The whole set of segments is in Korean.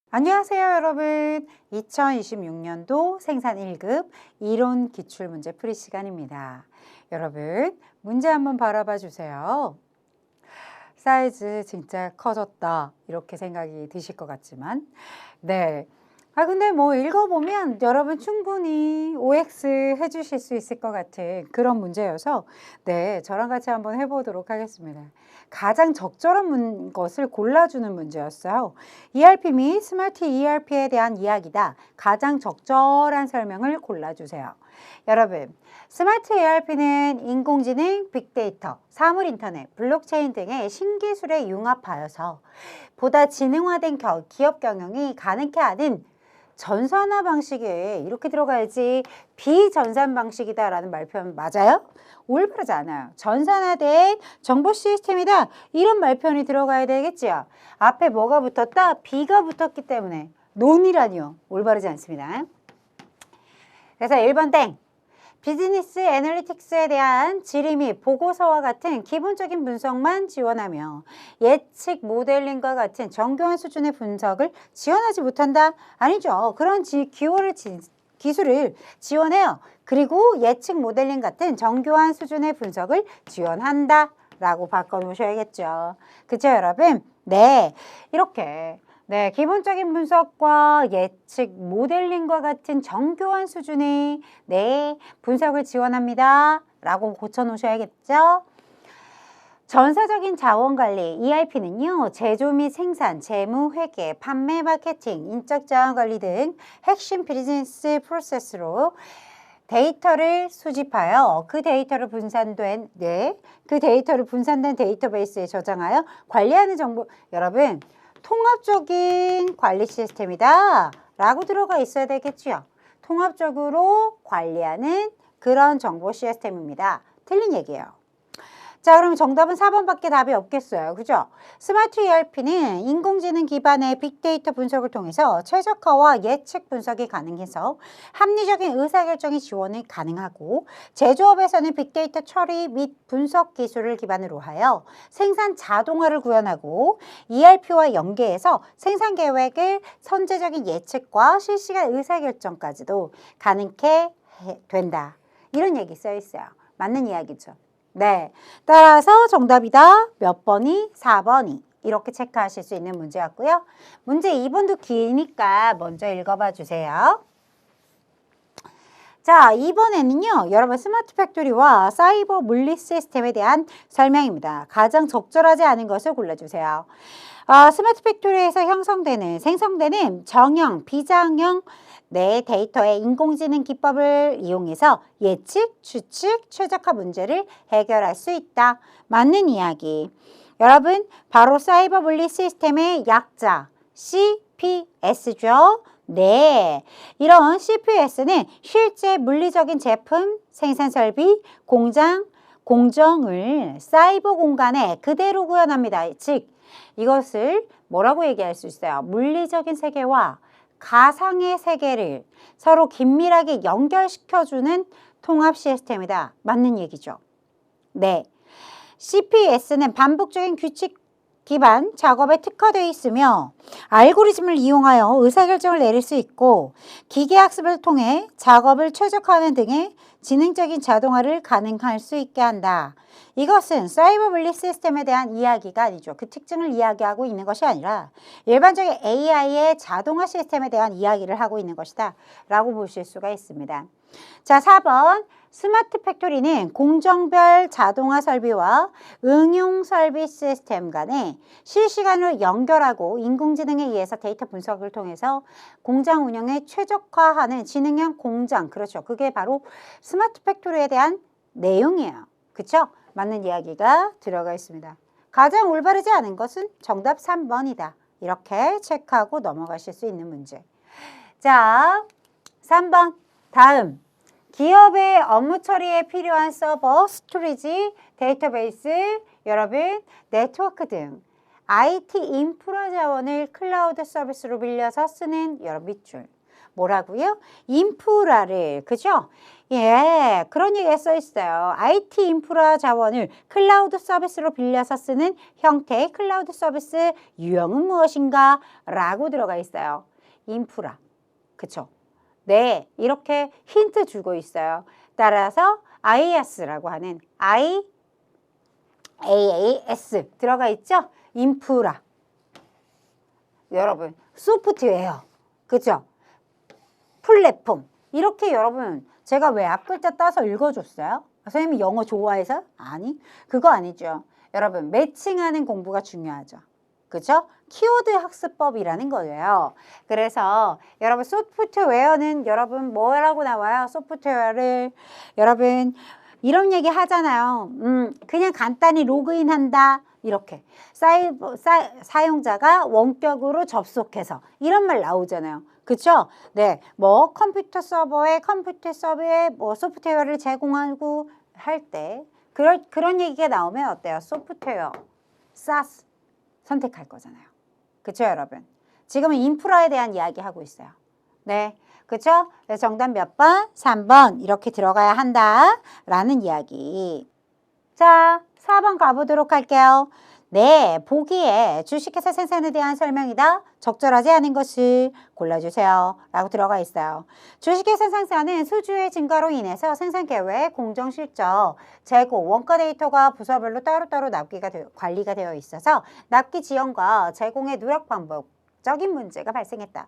안녕하세요, 여러분. 2026년도 생산 1급 이론 기출문제 풀이 시간입니다. 여러분, 문제 한번 바라봐 주세요. 사이즈 진짜 커졌다. 이렇게 생각이 드실 것 같지만, 네. 근데 뭐 읽어보면 여러분 충분히 OX 해주실 수 있을 것 같은 그런 문제여서, 네, 저랑 같이 한번 해보도록 하겠습니다. 가장 적절한 것을 골라주는 문제였어요. ERP 및 스마트 ERP에 대한 이야기다. 가장 적절한 설명을 골라주세요. 여러분, 스마트 ERP는 인공지능, 빅데이터, 사물인터넷, 블록체인 등의 신기술에 융합하여서 보다 지능화된 기업 경영이 가능케 하는 전산화 방식에 이렇게 들어가야지 비전산 방식이다라는 말표현 맞아요? 올바르지 않아요. 전산화된 정보 시스템이다. 이런 말표현이 들어가야 되겠지요. 앞에 뭐가 붙었다? B가 붙었기 때문에 논이라니요. 올바르지 않습니다. 그래서 1번 땡. 비즈니스 애널리틱스에 대한 질의 및 보고서와 같은 기본적인 분석만 지원하며 예측 모델링과 같은 정교한 수준의 분석을 지원하지 못한다? 아니죠. 그런 기술을 지원해요. 그리고 예측 모델링 같은 정교한 수준의 분석을 지원한다 라고 바꿔놓으셔야겠죠. 그쵸, 여러분? 네, 이렇게 네, 기본적인 분석과 예측, 모델링과 같은 정교한 수준의 분석을 지원합니다. 라고 고쳐놓으셔야겠죠. 전사적인 자원관리, ERP는요, 제조 및 생산, 재무, 회계, 판매, 마케팅, 인적 자원관리 등 핵심 비즈니스 프로세스로 데이터를 수집하여 그 데이터를 분산된 데이터베이스에 저장하여 관리하는 정보, 여러분, 통합적인 관리 시스템이다 라고 들어가 있어야 되겠지요. 통합적으로 관리하는 그런 정보 시스템입니다. 틀린 얘기예요. 자, 그럼 정답은 4번밖에 답이 없겠어요. 그죠? 스마트 ERP는 인공지능 기반의 빅데이터 분석을 통해서 최적화와 예측 분석이 가능해서 합리적인 의사결정의 지원이 가능하고 제조업에서는 빅데이터 처리 및 분석 기술을 기반으로 하여 생산 자동화를 구현하고 ERP와 연계해서 생산 계획을 선제적인 예측과 실시간 의사결정까지도 가능케 된다. 이런 얘기 써 있어요. 맞는 이야기죠. 네, 따라서 정답이다. 몇 번이? 4번이. 이렇게 체크하실 수 있는 문제였고요. 문제 2번도 기니까 먼저 읽어봐 주세요. 자, 이번에는요, 여러분 스마트 팩토리와 사이버 물리 시스템에 대한 설명입니다. 가장 적절하지 않은 것을 골라주세요. 스마트 팩토리에서 생성되는 정형, 비정형 데이터의 인공지능 기법을 이용해서 예측, 추측, 최적화 문제를 해결할 수 있다. 맞는 이야기. 여러분, 바로 사이버 물리 시스템의 약자 CPS죠. 네, 이런 CPS는 실제 물리적인 제품, 생산 설비, 공정을 사이버 공간에 그대로 구현합니다. 즉, 이것을 뭐라고 얘기할 수 있어요? 물리적인 세계와 가상의 세계를 서로 긴밀하게 연결시켜주는 통합 시스템이다. 맞는 얘기죠. 네, CPS는 반복적인 규칙 기반 작업에 특화되어 있으며 알고리즘을 이용하여 의사결정을 내릴 수 있고 기계학습을 통해 작업을 최적화하는 등의 지능적인 자동화를 가능할 수 있게 한다. 이것은 사이버 물리 시스템에 대한 이야기가 아니죠. 그 특징을 이야기하고 있는 것이 아니라 일반적인 AI의 자동화 시스템에 대한 이야기를 하고 있는 것이다 라고 보실 수가 있습니다. 자, 4번 스마트 팩토리는 공정별 자동화 설비와 응용 설비 시스템 간에 실시간으로 연결하고 인공지능에 의해서 데이터 분석을 통해서 공장 운영에 최적화하는 지능형 공장, 그렇죠. 그게 바로 스마트 팩토리에 대한 내용이에요. 그렇죠? 맞는 이야기가 들어가 있습니다. 가장 올바르지 않은 것은 정답 3번이다. 이렇게 체크하고 넘어가실 수 있는 문제. 자, 3번 다음. 기업의 업무 처리에 필요한 서버, 스토리지, 데이터베이스, 여러분, 네트워크 등 IT 인프라 자원을 클라우드 서비스로 빌려서 쓰는 여러 밑줄. 뭐라고요? 인프라를, 그죠? 예, 그런 얘기가 써 있어요. IT 인프라 자원을 클라우드 서비스로 빌려서 쓰는 형태의 클라우드 서비스 유형은 무엇인가? 라고 들어가 있어요. 인프라, 그쵸? 네, 이렇게 힌트 주고 있어요. 따라서 IaaS라고 하는 IaaS 들어가 있죠? 인프라. 여러분, 소프트웨어, 그죠? 플랫폼. 이렇게 여러분, 제가 왜 앞글자 따서 읽어줬어요? 선생님이 영어 좋아해서? 아니, 그거 아니죠. 여러분, 매칭하는 공부가 중요하죠. 그죠? 키워드 학습법이라는 거예요. 그래서 여러분 소프트웨어는 여러분 뭐라고 나와요? 소프트웨어를 여러분 이런 얘기 하잖아요. 그냥 간단히 로그인한다. 이렇게 사용자가 원격으로 접속해서 이런 말 나오잖아요. 그쵸? 네, 뭐 컴퓨터 서버에 뭐 소프트웨어를 제공하고 할 때 그런 얘기가 나오면 어때요? 소프트웨어, SaaS 선택할 거잖아요. 그쵸, 여러분? 지금은 인프라에 대한 이야기 하고 있어요. 네, 그쵸? 정답 몇 번? 3번 이렇게 들어가야 한다라는 이야기. 자, 4번 가보도록 할게요. 네, 보기에 주식회사 생산에 대한 설명이다. 적절하지 않은 것을 골라주세요. 라고 들어가 있어요. 주식회사 생산은 수주의 증가로 인해서 생산계획, 공정실적, 재고, 원가 데이터가 부서별로 따로따로 관리가 되어 있어서 납기 지연과 제공의 누락 반복적인 문제가 발생했다.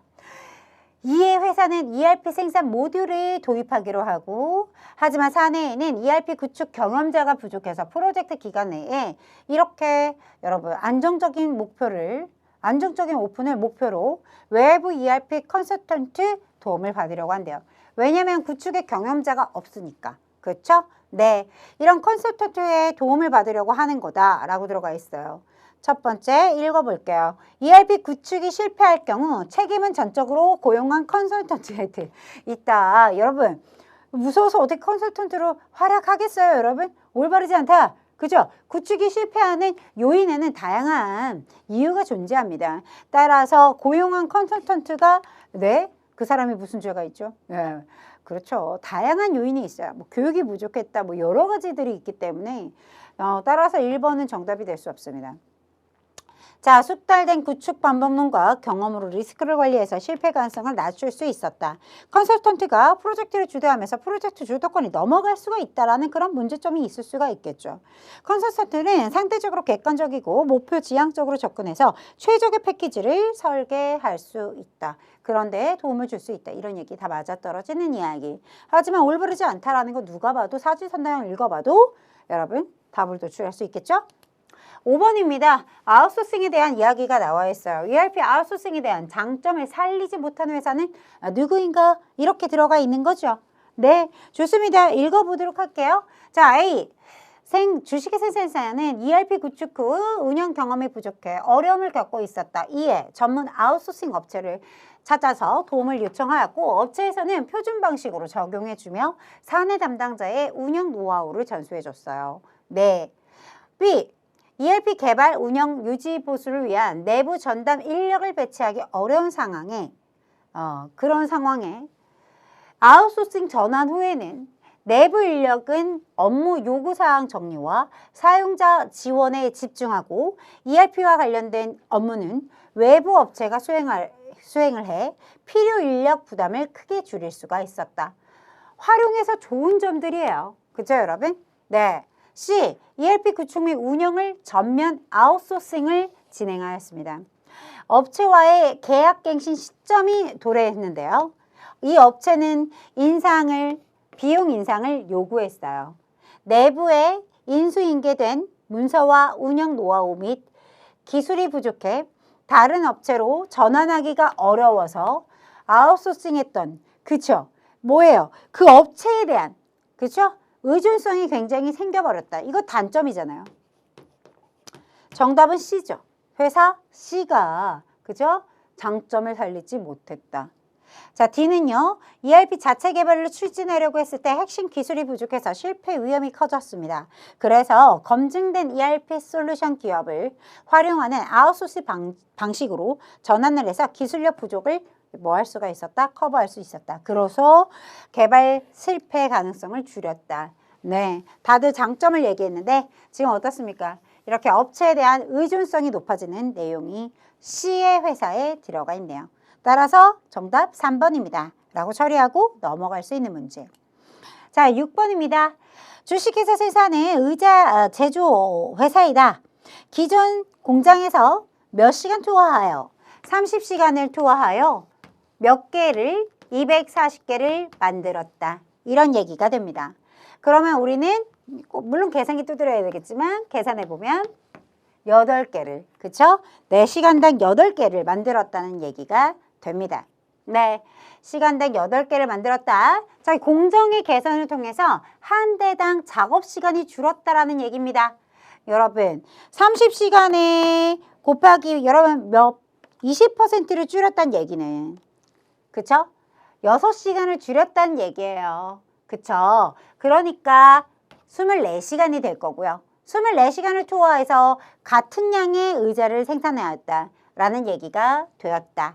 이에 회사는 ERP 생산 모듈을 도입하기로 하고 하지만 사내에는 ERP 구축 경험자가 부족해서 프로젝트 기간 내에 이렇게 여러분 안정적인 오픈을 목표로 외부 ERP 컨설턴트 도움을 받으려고 한대요. 왜냐하면 구축의 경험자가 없으니까. 그렇죠? 네, 이런 컨설턴트의 도움을 받으려고 하는 거다라고 들어가 있어요. 첫 번째 읽어볼게요. ERP 구축이 실패할 경우 책임은 전적으로 고용한 컨설턴트한테 있다. 여러분 무서워서 어떻게 컨설턴트로 활약하겠어요, 여러분? 올바르지 않다. 그죠? 구축이 실패하는 요인에는 다양한 이유가 존재합니다. 따라서 고용한 컨설턴트가 네, 그 사람이 무슨 죄가 있죠? 네, 그렇죠. 다양한 요인이 있어요. 뭐 교육이 부족했다, 뭐 여러 가지들이 있기 때문에 따라서 1번은 정답이 될 수 없습니다. 자, 숙달된 구축 방법론과 경험으로 리스크를 관리해서 실패 가능성을 낮출 수 있었다. 컨설턴트가 프로젝트를 주도하면서 프로젝트 주도권이 넘어갈 수가 있다라는 그런 문제점이 있을 수가 있겠죠. 컨설턴트는 상대적으로 객관적이고 목표 지향적으로 접근해서 최적의 패키지를 설계할 수 있다. 그런데 도움을 줄 수 있다. 이런 얘기 다 맞아떨어지는 이야기. 하지만 올바르지 않다라는 거 누가 봐도 사지선다형 읽어봐도 여러분 답을 도출할 수 있겠죠? 5번입니다. 아웃소싱에 대한 이야기가 나와 있어요. ERP 아웃소싱에 대한 장점을 살리지 못하는 회사는 누구인가? 이렇게 들어가 있는 거죠. 네, 좋습니다. 읽어보도록 할게요. 자, A. 주식회사 생산은 ERP 구축 후 운영 경험이 부족해 어려움을 겪고 있었다. 이에 전문 아웃소싱 업체를 찾아서 도움을 요청하였고 업체에서는 표준 방식으로 적용해주며 사내 담당자의 운영 노하우를 전수해줬어요. 네. B. ERP 개발, 운영, 유지, 보수를 위한 내부 전담 인력을 배치하기 어려운 상황에 그런 상황에 아웃소싱 전환 후에는 내부 인력은 업무 요구사항 정리와 사용자 지원에 집중하고 ERP와 관련된 업무는 외부 업체가 수행을 해 필요 인력 부담을 크게 줄일 수가 있었다. 활용해서 좋은 점들이에요. 그죠, 여러분? 네. C. ERP 구축 및 운영을 전면 아웃소싱을 진행하였습니다. 업체와의 계약갱신 시점이 도래했는데요. 이 업체는 비용 인상을 요구했어요. 내부에 인수인계된 문서와 운영 노하우 및 기술이 부족해 다른 업체로 전환하기가 어려워서 아웃소싱했던, 그쵸? 뭐예요? 그 업체에 대한, 그쵸? 의존성이 굉장히 생겨버렸다. 이거 단점이잖아요. 정답은 C죠. 회사 C가 그죠? 장점을 살리지 못했다. 자, D는요. ERP 자체 개발을 추진하려고 했을 때 핵심 기술이 부족해서 실패 위험이 커졌습니다. 그래서 검증된 ERP 솔루션 기업을 활용하는 아웃소스 방식으로 전환을 해서 기술력 부족을 뭐 할 수가 있었다? 커버할 수 있었다. 그래서 개발 실패 가능성을 줄였다. 네, 다들 장점을 얘기했는데 지금 어떻습니까? 이렇게 업체에 대한 의존성이 높아지는 내용이 C의 회사에 들어가 있네요. 따라서 정답 3번입니다. 라고 처리하고 넘어갈 수 있는 문제. 자, 6번입니다. 주식회사 생산의 의자 제조 회사이다. 기존 공장에서 몇 시간 투하하여 30시간을 투하하여 몇 개를 240개를 만들었다. 이런 얘기가 됩니다. 그러면 우리는 물론 계산기 두드려야 되겠지만 계산해보면 8개를, 그쵸? 4시간당 8개를 만들었다는 얘기가 됩니다. 네, 시간당 8개를 만들었다. 자, 공정의 개선을 통해서 한 대당 작업시간이 줄었다라는 얘기입니다. 여러분, 30시간에 곱하기 여러분 20%를 줄였다는 얘기는, 그쵸? 6시간을 줄였다는 얘기예요. 그쵸? 그러니까 24시간이 될 거고요. 24시간을 투하해서 같은 양의 의자를 생산하였다라는 얘기가 되었다.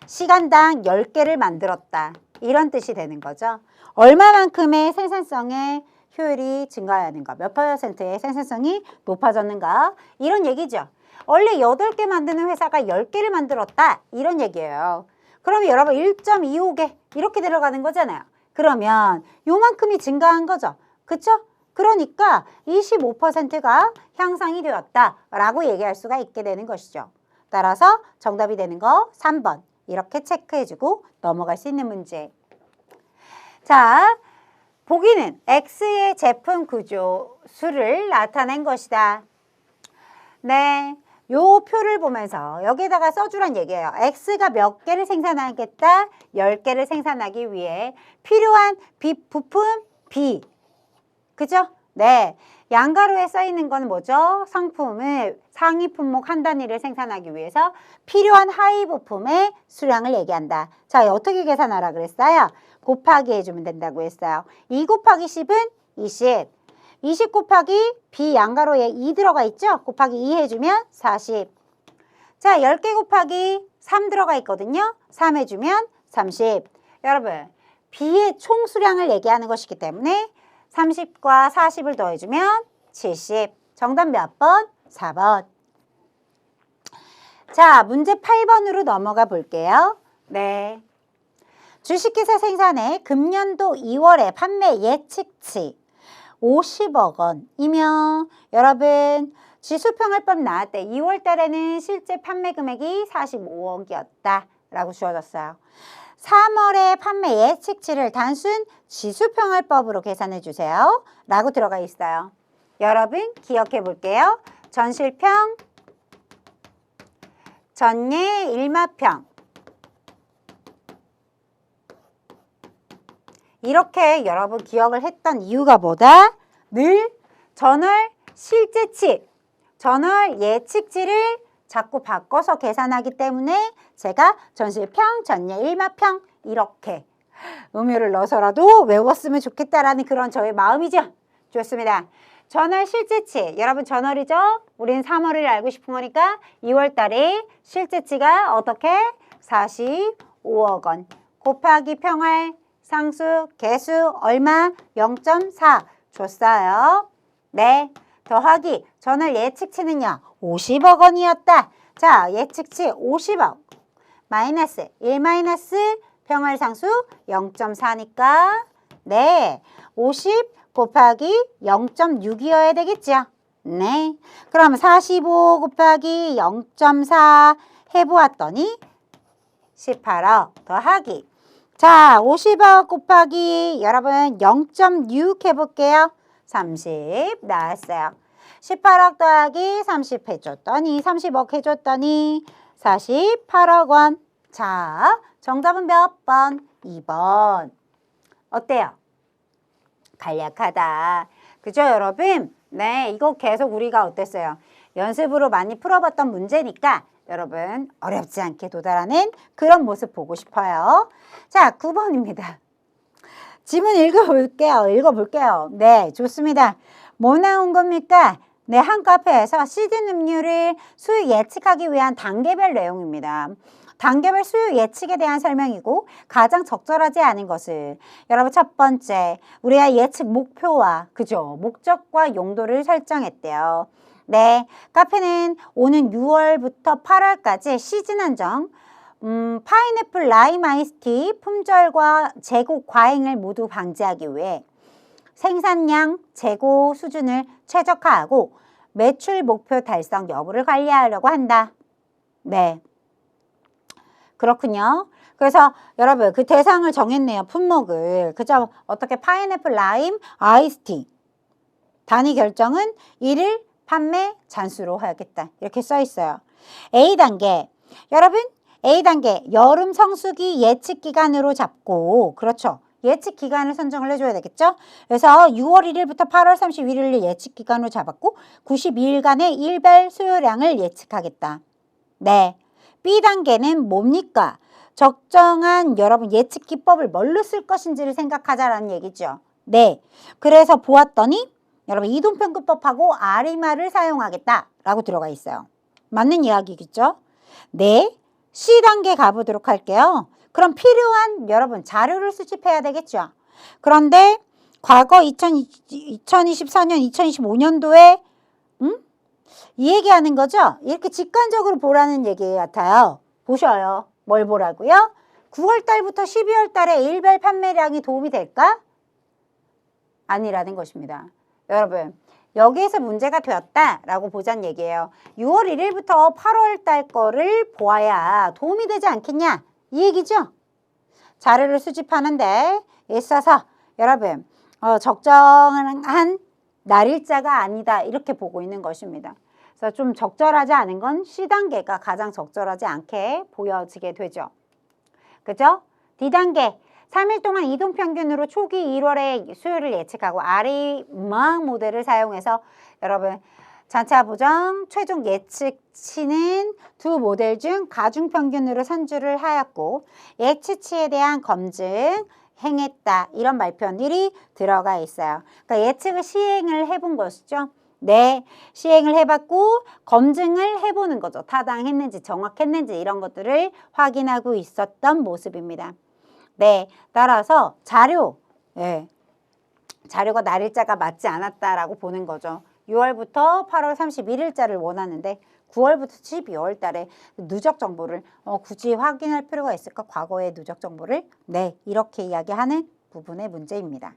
시간당 10개를 만들었다. 이런 뜻이 되는 거죠. 얼마만큼의 생산성의 효율이 증가하는가, 몇 %의 생산성이 높아졌는가, 이런 얘기죠. 원래 8개 만드는 회사가 10개를 만들었다. 이런 얘기예요. 그럼 여러분 1.25개 이렇게 들어가는 거잖아요. 그러면 요만큼이 증가한 거죠. 그쵸? 그러니까 25%가 향상이 되었다라고 얘기할 수가 있게 되는 것이죠. 따라서 정답이 되는 거 3번. 이렇게 체크해주고 넘어갈 수 있는 문제. 자, 보기는 X의 제품 구조 수를 나타낸 것이다. 네, 요 표를 보면서 여기에다가 써주란 얘기예요. X가 몇 개를 생산하겠다? 10개를 생산하기 위해 필요한 부품 B. 그죠? 네. 양가로에 써 있는 건 뭐죠? 상품을 상위 품목 한 단위를 생산하기 위해서 필요한 하위 부품의 수량을 얘기한다. 자, 어떻게 계산하라 그랬어요? 곱하기 해주면 된다고 했어요. 2 곱하기 10은 20. 20 곱하기 B 양가로에 2 들어가 있죠? 곱하기 2 해주면 40. 자, 10개 곱하기 3 들어가 있거든요. 3 해주면 30. 여러분, B의 총 수량을 얘기하는 것이기 때문에 30과 40을 더해주면 70. 정답 몇 번? 4번. 자, 문제 8번으로 넘어가 볼게요. 네. 주식회사 생산의 금년도 2월에 판매 예측치 50억 원이면 여러분 지수평을법 나왔을 때 2월 달에는 실제 판매 금액이 45억이었다 라고 주어졌어요. 3월의 판매 예측치를 단순 지수평을법으로 계산해 주세요 라고 들어가 있어요. 여러분 기억해 볼게요. 전실평, 전예 일마평 이렇게 여러분 기억을 했던 이유가 뭐다? 늘 전월 실제치, 전월 예측치를 자꾸 바꿔서 계산하기 때문에 제가 전실평, 전예 일마평 이렇게 음유를 넣어서라도 외웠으면 좋겠다라는 그런 저의 마음이죠. 좋습니다. 전월 실제치, 여러분 전월이죠? 우린 3월을 알고 싶은 거니까 2월 달에 실제치가 어떻게? 45억 원 곱하기 평월 상수, 개수 얼마? 0.4 줬어요. 네, 더하기 전월 예측치는요. 50억 원이었다. 자, 예측치 50억 마이너스 1 마이너스 평월 상수 0.4니까 네, 50 곱하기 0.6이어야 되겠죠. 네, 그럼 45 곱하기 0.4 해보았더니 18억 더하기 자, 50억 곱하기 여러분 0.6 해볼게요. 30 나왔어요. 18억 더하기 30 해줬더니 30억 해줬더니 48억 원. 자, 정답은 몇 번? 2번. 어때요? 간략하다. 그죠, 여러분? 네, 이거 계속 우리가 어땠어요? 연습으로 많이 풀어봤던 문제니까 여러분 어렵지 않게 도달하는 그런 모습 보고 싶어요. 자, 9번입니다. 지문 읽어볼게요. 네, 좋습니다. 뭐 나온 겁니까? 네, 한 카페에서 시즌 음료를 수요 예측하기 위한 단계별 내용입니다. 단계별 수요 예측에 대한 설명이고 가장 적절하지 않은 것을 여러분 첫 번째 우리가 예측 목표와 그죠? 목적과 용도를 설정했대요. 네, 카페는 오는 6월부터 8월까지 시즌 한정 파인애플 라임 아이스티 품절과 재고 과잉을 모두 방지하기 위해 생산량, 재고 수준을 최적화하고 매출 목표 달성 여부를 관리하려고 한다. 네, 그렇군요. 그래서 여러분 그 대상을 정했네요. 품목을. 그죠? 어떻게 파인애플 라임 아이스티 단위 결정은 1일 판매 잔수로 하겠다. 이렇게 써 있어요. A단계. 여러분 A단계 여름 성수기 예측 기간으로 잡고 그렇죠. 예측 기간을 선정을 해줘야 되겠죠. 그래서 6월 1일부터 8월 31일 예측 기간으로 잡았고 92일간의 일별 수요량을 예측하겠다. 네. B단계는 뭡니까? 적정한 여러분 예측 기법을 뭘로 쓸 것인지를 생각하자라는 얘기죠. 네. 그래서 보았더니 여러분 이동평균법하고 아리마를 사용하겠다라고 들어가 있어요. 맞는 이야기겠죠? 네. C단계 가보도록 할게요. 그럼 필요한 여러분 자료를 수집해야 되겠죠. 그런데 과거 2024년, 2025년도에 이 얘기하는 거죠. 이렇게 직관적으로 보라는 얘기 같아요. 보셔요. 뭘 보라고요? 9월 달부터 12월 달에 일별 판매량이 도움이 될까? 아니라는 것입니다. 여러분 여기에서 문제가 되었다라고 보자는 얘기예요. 6월 1일부터 8월 달 거를 보아야 도움이 되지 않겠냐? 이 얘기죠. 자료를 수집하는데 있어서 여러분 적정한 날일자가 아니다 이렇게 보고 있는 것입니다. 그래서 좀 적절하지 않은 건 C단계가 가장 적절하지 않게 보여지게 되죠. 그죠? D단계 3일 동안 이동평균으로 초기 1월에 수요를 예측하고 아리마 모델을 사용해서 여러분 잔차 보정 최종 예측치는 두 모델 중 가중평균으로 산주를 하였고 예측치에 대한 검증 행했다 이런 말편들이 들어가 있어요. 그러니까 예측을 시행을 해본 것이죠. 네, 시행을 해봤고 검증을 해보는 거죠. 타당했는지 정확했는지 이런 것들을 확인하고 있었던 모습입니다. 네, 따라서 자료가 날일자가 맞지 않았다라고 보는 거죠. 6월부터 8월 31일자를 원하는데 9월부터 12월 달에 누적 정보를 굳이 확인할 필요가 있을까? 과거의 누적 정보를 네, 이렇게 이야기하는 부분의 문제입니다.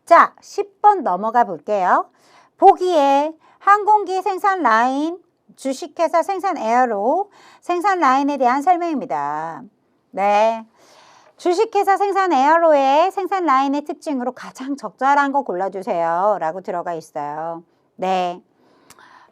자, 10번 넘어가 볼게요. 보기에 항공기 생산 라인, 주식회사 생산 에어로 생산 라인에 대한 설명입니다. 네. 주식회사 생산 에어로의 생산 라인의 특징으로 가장 적절한 거 골라주세요. 라고 들어가 있어요. 네.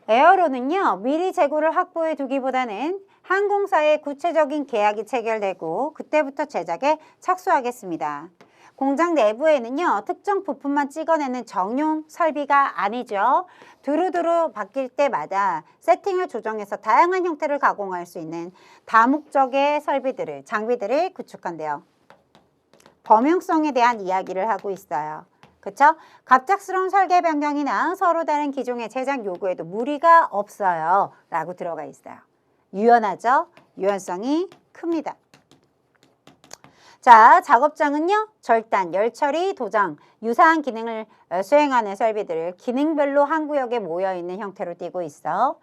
에어로는요, 미리 재고를 확보해 두기보다는 항공사의 구체적인 계약이 체결되고 그때부터 제작에 착수하겠습니다. 공장 내부에는요, 특정 부품만 찍어내는 정용 설비가 아니죠. 두루두루 바뀔 때마다 세팅을 조정해서 다양한 형태를 가공할 수 있는 다목적의 장비들을 구축한대요. 범용성에 대한 이야기를 하고 있어요. 그쵸? 갑작스러운 설계 변경이나 서로 다른 기종의 제작 요구에도 무리가 없어요. 라고 들어가 있어요. 유연하죠? 유연성이 큽니다. 자, 작업장은요, 절단, 열처리, 도장, 유사한 기능을 수행하는 설비들을 기능별로 한 구역에 모여있는 형태로 띠고 있어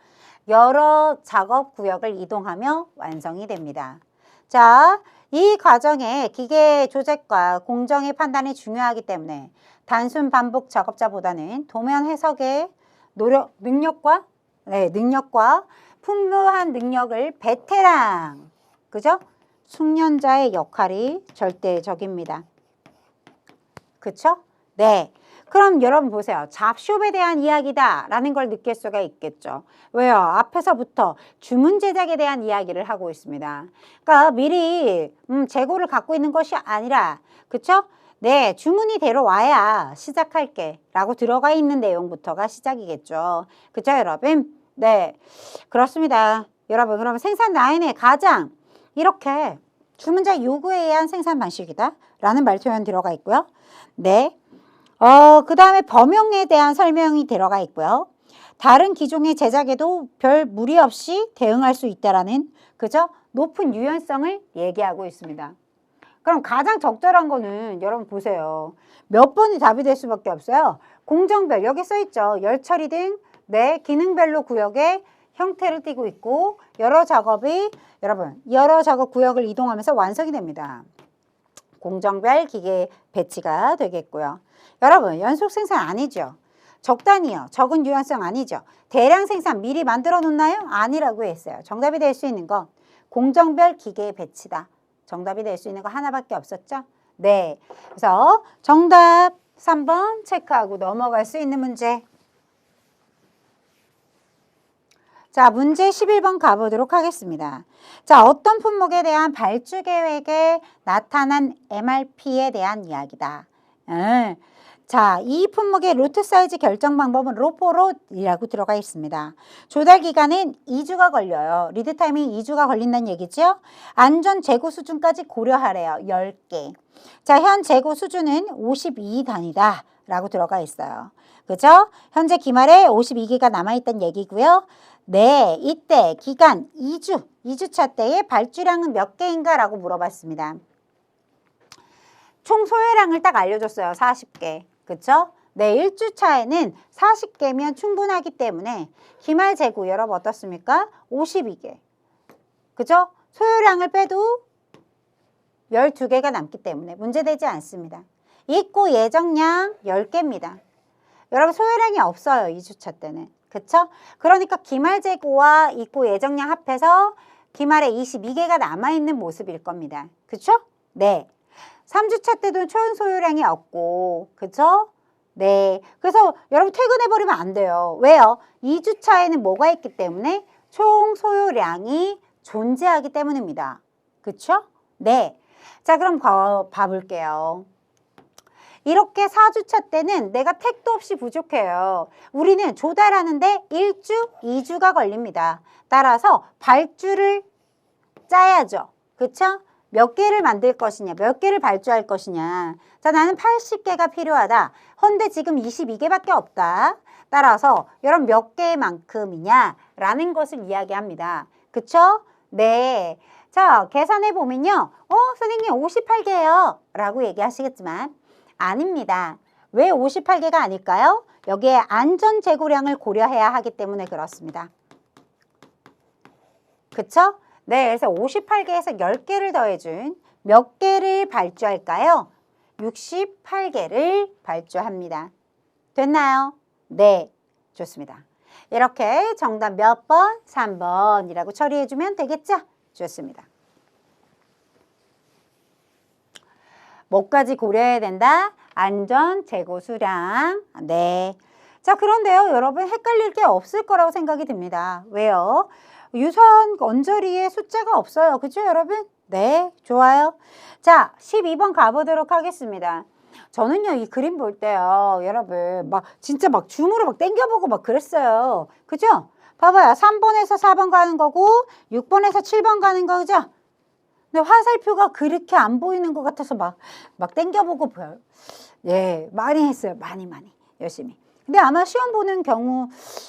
여러 작업 구역을 이동하며 완성이 됩니다. 자, 이 과정에 기계 조작과 공정의 판단이 중요하기 때문에 단순 반복 작업자보다는 도면 해석의 능력과 풍부한 능력을 베테랑, 그죠? 숙련자의 역할이 절대적입니다. 그쵸? 네. 그럼 여러분 보세요. 잡숍에 대한 이야기다 라는 걸 느낄 수가 있겠죠. 왜요? 앞에서부터 주문 제작에 대한 이야기를 하고 있습니다. 그러니까 미리 재고를 갖고 있는 것이 아니라 그쵸? 네, 주문이 들어와야 시작할게 라고 들어가 있는 내용부터가 시작이겠죠. 그쵸 여러분? 네, 그렇습니다. 여러분, 그러면 생산 라인의 가장 이렇게 주문자 요구에 의한 생산 방식이다 라는 말표현 들어가 있고요. 네. 그 다음에 범용에 대한 설명이 들어가 있고요. 다른 기종의 제작에도 별 무리 없이 대응할 수 있다라는, 그죠? 높은 유연성을 얘기하고 있습니다. 그럼 가장 적절한 거는 여러분 보세요. 몇 번이 답이 될 수밖에 없어요. 공정별, 여기 써있죠. 열처리 등 네, 기능별로 구역의 형태를 띠고 있고 여러 작업이 여러분 여러 작업 구역을 이동하면서 완성이 됩니다. 공정별 기계 배치가 되겠고요. 여러분 연속 생산 아니죠. 적단이요. 적은 유연성 아니죠. 대량 생산 미리 만들어 놓나요? 아니라고 했어요. 정답이 될 수 있는 건 공정별 기계 배치다. 정답이 될 수 있는 거 하나밖에 없었죠? 네. 그래서 정답 3번 체크하고 넘어갈 수 있는 문제. 자, 문제 11번 가보도록 하겠습니다. 자, 어떤 품목에 대한 발주 계획에 나타난 MRP에 대한 이야기다. 자, 이 품목의 로트 사이즈 결정 방법은 로포롯이라고 들어가 있습니다. 조달 기간은 2주가 걸려요. 리드 타임이 2주가 걸린다는 얘기죠. 안전 재고 수준까지 고려하래요. 10개. 자, 현 재고 수준은 52단이다 라고 들어가 있어요. 그죠? 현재 기말에 52개가 남아있다는 얘기고요. 네, 이때 기간 2주차 때의 발주량은 몇 개인가 라고 물어봤습니다. 총 소요량을 딱 알려줬어요. 40개. 그쵸? 네, 1주차에는 40개면 충분하기 때문에 기말 재고 여러분 어떻습니까? 52개. 그죠? 소요량을 빼도 12개가 남기 때문에 문제되지 않습니다. 입고 예정량 10개입니다. 여러분 소요량이 없어요. 2주차 때는. 그쵸? 그러니까 기말 재고와 입고 예정량 합해서 기말에 22개가 남아있는 모습일 겁니다. 그쵸? 네. 3주차 때도 총 소요량이 없고, 그쵸? 네. 그래서 여러분 퇴근해버리면 안 돼요. 왜요? 2주차에는 뭐가 있기 때문에? 총 소요량이 존재하기 때문입니다. 그쵸? 네. 자, 그럼 봐볼게요. 이렇게 4주차 때는 내가 택도 없이 부족해요. 우리는 조달하는데 1주, 2주가 걸립니다. 따라서 발주를 짜야죠. 그쵸? 몇 개를 만들 것이냐, 몇 개를 발주할 것이냐. 자, 나는 80개가 필요하다. 헌데 지금 22개밖에 없다. 따라서 여러분 몇 개만큼이냐 라는 것을 이야기합니다. 그쵸? 네. 자, 계산해 보면요. 선생님 58개예요 라고 얘기하시겠지만 아닙니다. 왜 58개가 아닐까요? 여기에 안전 재고량을 고려해야 하기 때문에 그렇습니다. 그쵸? 네, 그래서 58개에서 10개를 더해준 몇 개를 발주할까요? 68개를 발주합니다. 됐나요? 네, 좋습니다. 이렇게 정답 몇 번? 3번이라고 처리해주면 되겠죠? 좋습니다. 뭐까지 고려해야 된다? 안전, 재고 수량. 네. 자, 그런데요, 여러분 헷갈릴 게 없을 거라고 생각이 듭니다. 왜요? 유선 언저리에 숫자가 없어요. 그죠, 여러분? 네, 좋아요. 자, 12번 가보도록 하겠습니다. 저는요, 이 그림 볼 때요, 여러분, 진짜 줌으로 당겨보고 그랬어요. 그죠? 봐봐요. 3번에서 4번 가는 거고, 6번에서 7번 가는 거죠? 근데 화살표가 그렇게 안 보이는 것 같아서 막 당겨보고 보여요. 예, 많이 했어요. 많이. 열심히. 근데 아마 시험 보는 경우,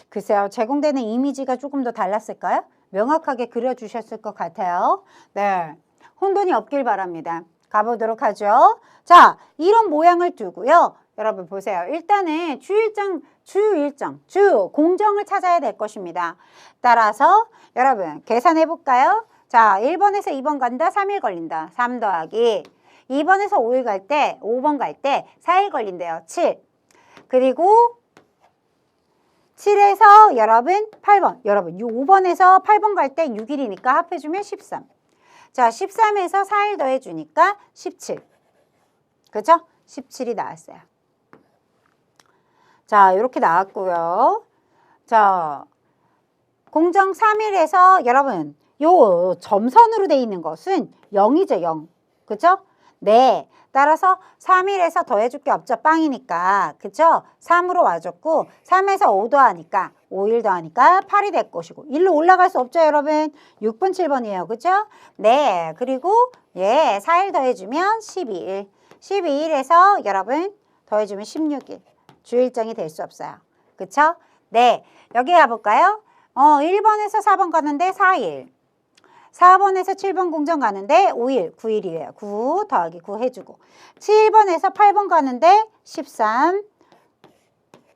글쎄요, 제공되는 이미지가 조금 더 달랐을까요? 명확하게 그려주셨을 것 같아요. 네. 혼돈이 없길 바랍니다. 가보도록 하죠. 자, 이런 모양을 두고요. 여러분 보세요. 일단은 주 공정을 찾아야 될 것입니다. 따라서 여러분 계산해 볼까요? 자, 1번에서 2번 간다. 3일 걸린다. 3 더하기 2번에서 5일 갈 때, 5번 갈 때 4일 걸린대요. 7. 그리고 7에서 여러분 8번. 여러분 5번에서 8번 갈 때 6일이니까 합해주면 13. 자, 13에서 4일 더해주니까 17. 그죠? 17이 나왔어요. 자, 이렇게 나왔고요. 자, 공정 3일에서 여러분 요 점선으로 돼 있는 것은 0이죠, 0. 그죠? 네. 따라서 3일에서 더해줄 게 없죠. 빵이니까. 그죠? 3으로 와줬고 3에서 5 더하니까 5일 더하니까 8이 될 것이고 1로 올라갈 수 없죠, 여러분. 6번, 7번이에요. 그죠? 네. 그리고 4일 더해주면 12일. 12일에서 여러분 더해주면 16일. 주일정이 될 수 없어요. 그쵸? 네. 여기 가볼까요? 1번에서 4번 가는데 4일. 4번에서 7번 공정 가는데 5일, 9일이에요. 9 더하기 9 해주고. 7번에서 8번 가는데 13.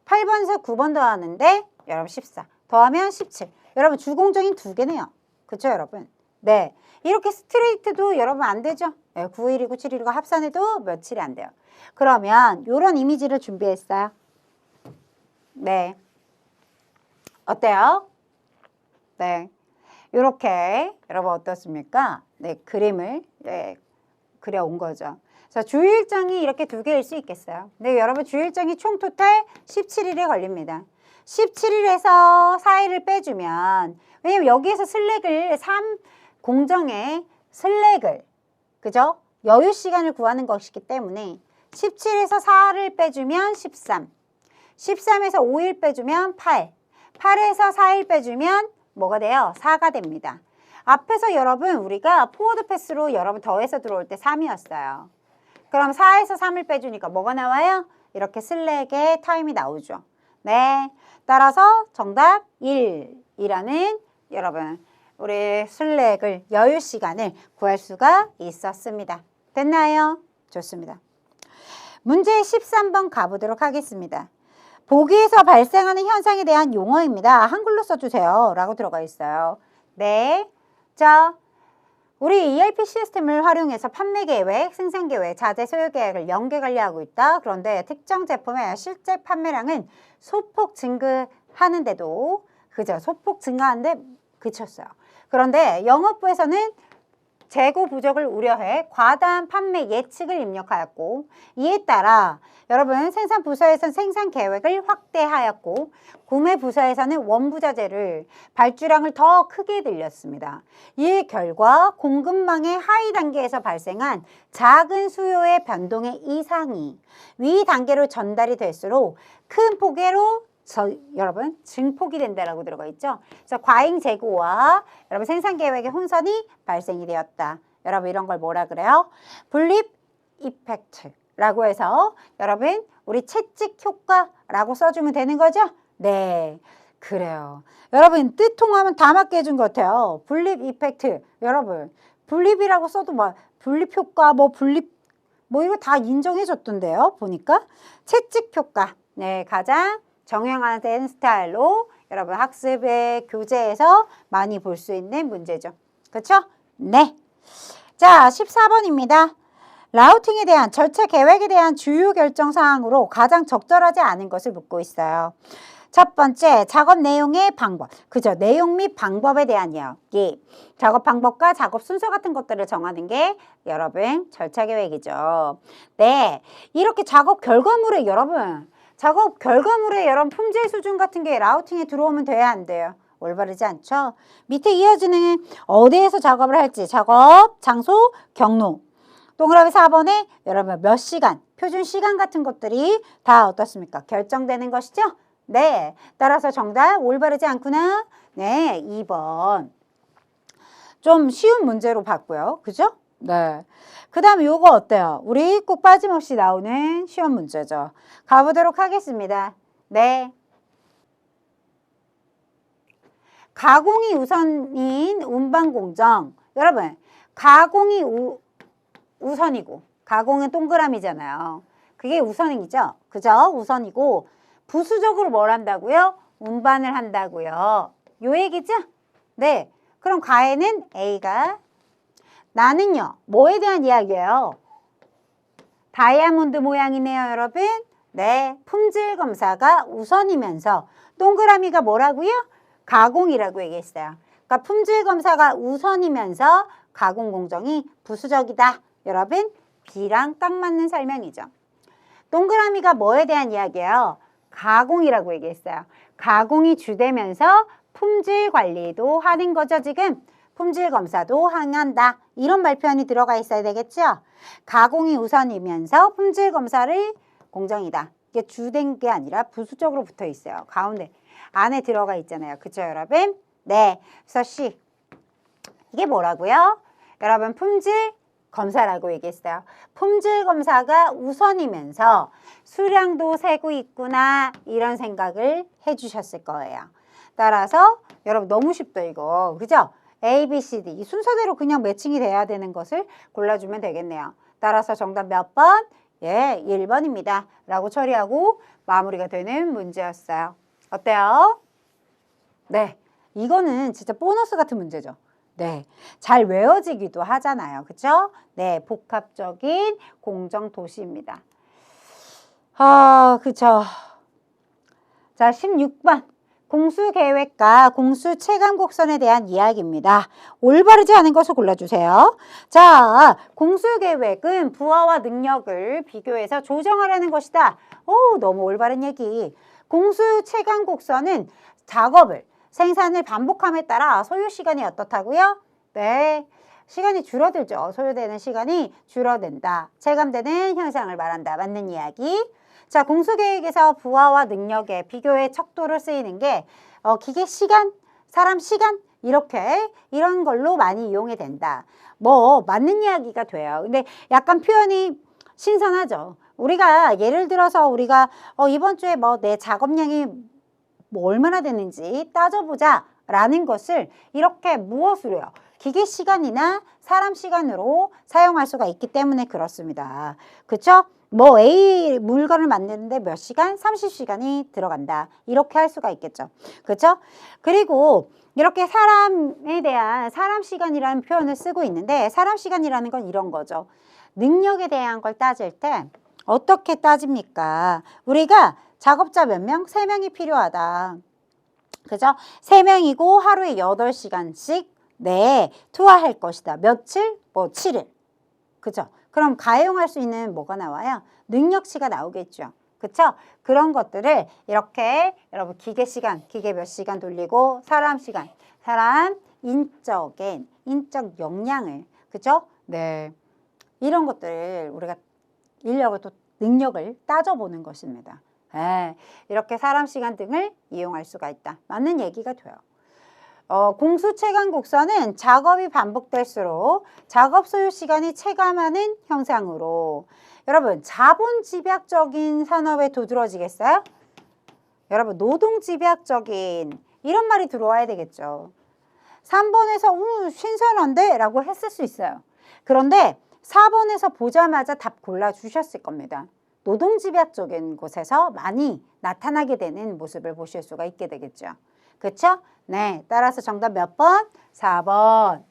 8번에서 9번 더하는데 여러분 14. 더하면 17. 여러분 주공정인 2개네요. 그쵸, 여러분? 네. 이렇게 스트레이트도 여러분 안 되죠? 네, 9일이고 7일이고 합산해도 며칠이 안 돼요. 그러면 이런 이미지를 준비했어요. 네. 어때요? 네. 이렇게 여러분 어떻습니까? 네, 그림을 그려온 거죠. 그래서 주일정이 이렇게 2개일 수 있겠어요. 근데 여러분 주일정이 총 토탈 17일에 걸립니다. 17일에서 4일을 빼주면, 왜냐면 여기에서 슬랙을 3공정에 슬랙을, 그죠? 여유 시간을 구하는 것이기 때문에 17에서 4를 빼주면 13, 13에서 5일 빼주면 8, 8에서 4일 빼주면 뭐가 돼요? 4가 됩니다. 앞에서 여러분 우리가 포워드 패스로 여러분 더해서 들어올 때 3이었어요. 그럼 4에서 3을 빼주니까 뭐가 나와요? 이렇게 슬랙의 타임이 나오죠. 네. 따라서 정답 1이라는 여러분 우리 슬랙을 여유 시간을 구할 수가 있었습니다. 됐나요? 좋습니다. 문제 13번 가보도록 하겠습니다. 보기에서 발생하는 현상에 대한 용어입니다. 한글로 써주세요. 라고 들어가 있어요. 네. 자, 우리 ERP 시스템을 활용해서 판매 계획, 생산 계획, 자재 소요 계획을 연계 관리하고 있다. 그런데 특정 제품의 실제 판매량은 소폭 증가하는데도, 그죠? 소폭 증가하는데 그쳤어요. 그런데 영업부에서는 재고 부족을 우려해 과다한 판매 예측을 입력하였고, 이에 따라 여러분 생산 부서에서는 생산 계획을 확대하였고, 구매 부서에서는 원부자재를 발주량을 더 크게 늘렸습니다. 이 결과 공급망의 하위 단계에서 발생한 작은 수요의 변동의 이상이 위 단계로 전달이 될수록 큰 폭으로 여러분 증폭이 된다라고 들어가 있죠. 그래서 과잉 재고와 여러분 생산 계획의 혼선이 발생이 되었다. 여러분 이런 걸 뭐라 그래요? 분립 이펙트라고 해서 여러분 우리 채찍 효과라고 써주면 되는 거죠? 네, 그래요. 여러분 뜻 통하면 다 맞게 해준 것 같아요. 분립 이펙트. 여러분 분립이라고 써도 뭐 분립 효과 뭐 분립 뭐 이거 다 인정해 줬던데요. 보니까 채찍 효과. 네, 가장 정형화된 스타일로 여러분 학습의 교재에서 많이 볼 수 있는 문제죠. 그렇죠? 네. 자, 14번입니다. 라우팅에 대한 절차 계획에 대한 주요 결정 사항으로 가장 적절하지 않은 것을 묻고 있어요. 첫 번째, 작업 내용의 방법. 그죠? 내용 및 방법에 대한 이야기. 작업 방법과 작업 순서 같은 것들을 정하는 게 여러분 절차 계획이죠. 네. 이렇게 작업 결과물에 여러분 품질 수준 같은 게 라우팅에 들어오면 돼야 안 돼요? 올바르지 않죠? 밑에 이어지는 어디에서 작업을 할지 작업, 장소, 경로. 동그라미 4번에 여러분 몇 시간, 표준 시간 같은 것들이 다 어떻습니까? 결정되는 것이죠? 네. 따라서 정답 올바르지 않구나. 네. 2번. 좀 쉬운 문제로 봤고요. 그죠? 네. 그 다음에 요거 어때요? 우리 꼭 빠짐없이 나오는 쉬운 문제죠. 가보도록 하겠습니다. 네. 가공이 우선인 운반공정. 여러분, 가공이 우선이고, 가공은 동그라미잖아요. 그게 우선이죠. 그죠? 우선이고, 부수적으로 뭘 한다고요? 운반을 한다고요. 요 얘기죠? 네. 그럼 가에는 A가, 나는요, 뭐에 대한 이야기예요? 다이아몬드 모양이네요, 여러분. 네, 품질 검사가 우선이면서 동그라미가 뭐라고요? 가공이라고 얘기했어요. 그러니까 품질 검사가 우선이면서 가공 공정이 부수적이다. 여러분, B랑 딱 맞는 설명이죠. 동그라미가 뭐에 대한 이야기예요? 가공이라고 얘기했어요. 가공이 주되면서 품질 관리도 하는 거죠, 지금. 품질 검사도 항한다. 이런 말표현이 들어가 있어야 되겠죠? 가공이 우선이면서 품질 검사를 공정이다. 이게 주된 게 아니라 부수적으로 붙어 있어요. 가운데. 안에 들어가 있잖아요. 그쵸, 여러분? 네. 그래서 C. 이게 뭐라고요? 여러분, 품질 검사라고 얘기했어요. 품질 검사가 우선이면서 수량도 세고 있구나 이런 생각을 해주셨을 거예요. 따라서 여러분 너무 쉽다 이거. 그죠? A, B, C, D 이 순서대로 그냥 매칭이 돼야 되는 것을 골라주면 되겠네요. 따라서 정답 몇 번? 예, 1번입니다. 라고 처리하고 마무리가 되는 문제였어요. 어때요? 네, 이거는 진짜 보너스 같은 문제죠. 네, 잘 외워지기도 하잖아요. 그쵸? 네, 복합적인 공정도시입니다. 아, 그쵸. 자, 16번. 공수계획과 공수체감곡선에 대한 이야기입니다. 올바르지 않은 것을 골라주세요. 자, 공수계획은 부하와 능력을 비교해서 조정하려는 것이다. 오, 너무 올바른 얘기. 공수체감곡선은 작업을, 생산을 반복함에 따라 소요시간이 어떻다고요? 네, 시간이 줄어들죠. 소요되는 시간이 줄어든다. 체감되는 현상을 말한다. 맞는 이야기. 자, 공수계획에서 부하와 능력의 비교의 척도로 쓰이는 게 기계 시간, 사람 시간 이렇게 이런 걸로 많이 이용이 된다. 뭐 맞는 이야기가 돼요. 근데 약간 표현이 신선하죠. 우리가 예를 들어서 우리가 이번 주에 뭐 내 작업량이 뭐 얼마나 되는지 따져보자 라는 것을 이렇게 무엇으로요? 기계 시간이나 사람 시간으로 사용할 수가 있기 때문에 그렇습니다. 그쵸? 뭐 A 물건을 만드는데 몇 시간? 30시간이 들어간다. 이렇게 할 수가 있겠죠. 그쵸? 그리고 이렇게 사람에 대한 사람 시간이라는 표현을 쓰고 있는데 사람 시간이라는 건 이런 거죠. 능력에 대한 걸 따질 때 어떻게 따집니까? 우리가 작업자 몇 명? 3명이 필요하다. 그죠? 3명이고 하루에 8시간씩 네, 투하할 것이다. 며칠? 뭐 7일. 그죠? 그럼 가용할 수 있는 뭐가 나와요? 능력치가 나오겠죠. 그쵸? 그런 것들을 이렇게 여러분 기계 시간, 기계 몇 시간 돌리고 사람 시간, 사람 인적 역량을 그죠? 네, 이런 것들을 우리가 인력을 또 능력을 따져보는 것입니다. 네, 이렇게 사람 시간 등을 이용할 수가 있다. 맞는 얘기가 돼요. 공수체감곡선은 작업이 반복될수록 작업 소요 시간이 체감하는 형상으로 여러분 자본 집약적인 산업에 도드라지겠어요? 여러분 노동 집약적인 이런 말이 들어와야 되겠죠. 3번에서 신선한데? 라고 했을 수 있어요. 그런데 4번에서 보자마자 답 골라주셨을 겁니다. 노동 집약적인 곳에서 많이 나타나게 되는 모습을 보실 수가 있게 되겠죠. 그쵸? 네, 따라서 정답 몇 번? 4번.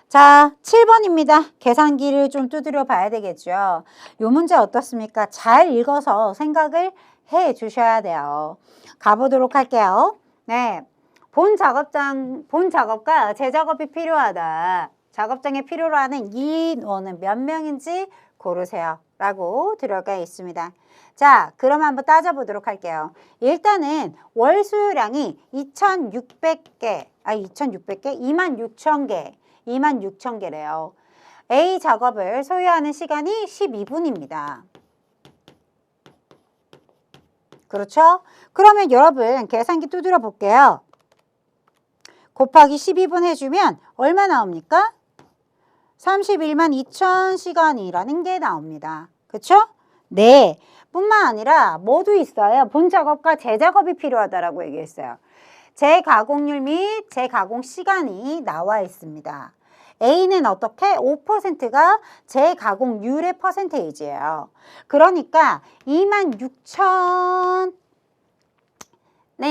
자, 7번입니다. 계산기를 좀 두드려 봐야 되겠죠. 이 문제 어떻습니까? 잘 읽어서 생각을 해 주셔야 돼요. 가보도록 할게요. 네, 본 작업과 재작업이 필요하다. 작업장에 필요로 하는 인원은 몇 명인지 고르세요. 라고 들어가 있습니다. 자, 그럼 한번 따져보도록 할게요. 일단은 월 수요량이 2,600개, 26,000개, 26,000개래요. A 작업을 소요하는 시간이 12분입니다. 그렇죠? 그러면 여러분 계산기 두드려 볼게요. 곱하기 12분 해주면 얼마 나옵니까? 31만 2천 시간이라는 게 나옵니다. 그렇죠? 네, 뿐만 아니라 뭐도 있어요. 본 작업과 재작업이 필요하다라고 얘기했어요. 재가공률 및 재가공 시간이 나와 있습니다. A는 어떻게? 5%가 재가공률의 퍼센테이지예요. 그러니까 26,000에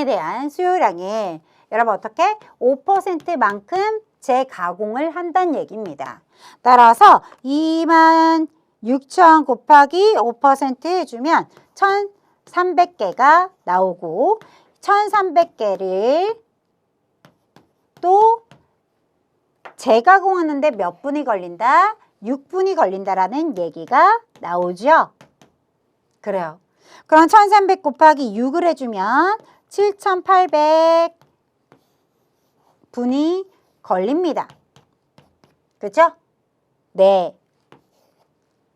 대한 수요량이 여러분 어떻게? 5%만큼 재가공을 한다는 얘기입니다. 따라서 26,000 곱하기 5% 해주면 1,300개가 나오고 1,300개를 또 재가공하는데 몇 분이 걸린다? 6분이 걸린다라는 얘기가 나오죠. 그래요. 그럼 1,300 곱하기 6을 해주면 7,800분이 걸립니다. 그렇죠? 네.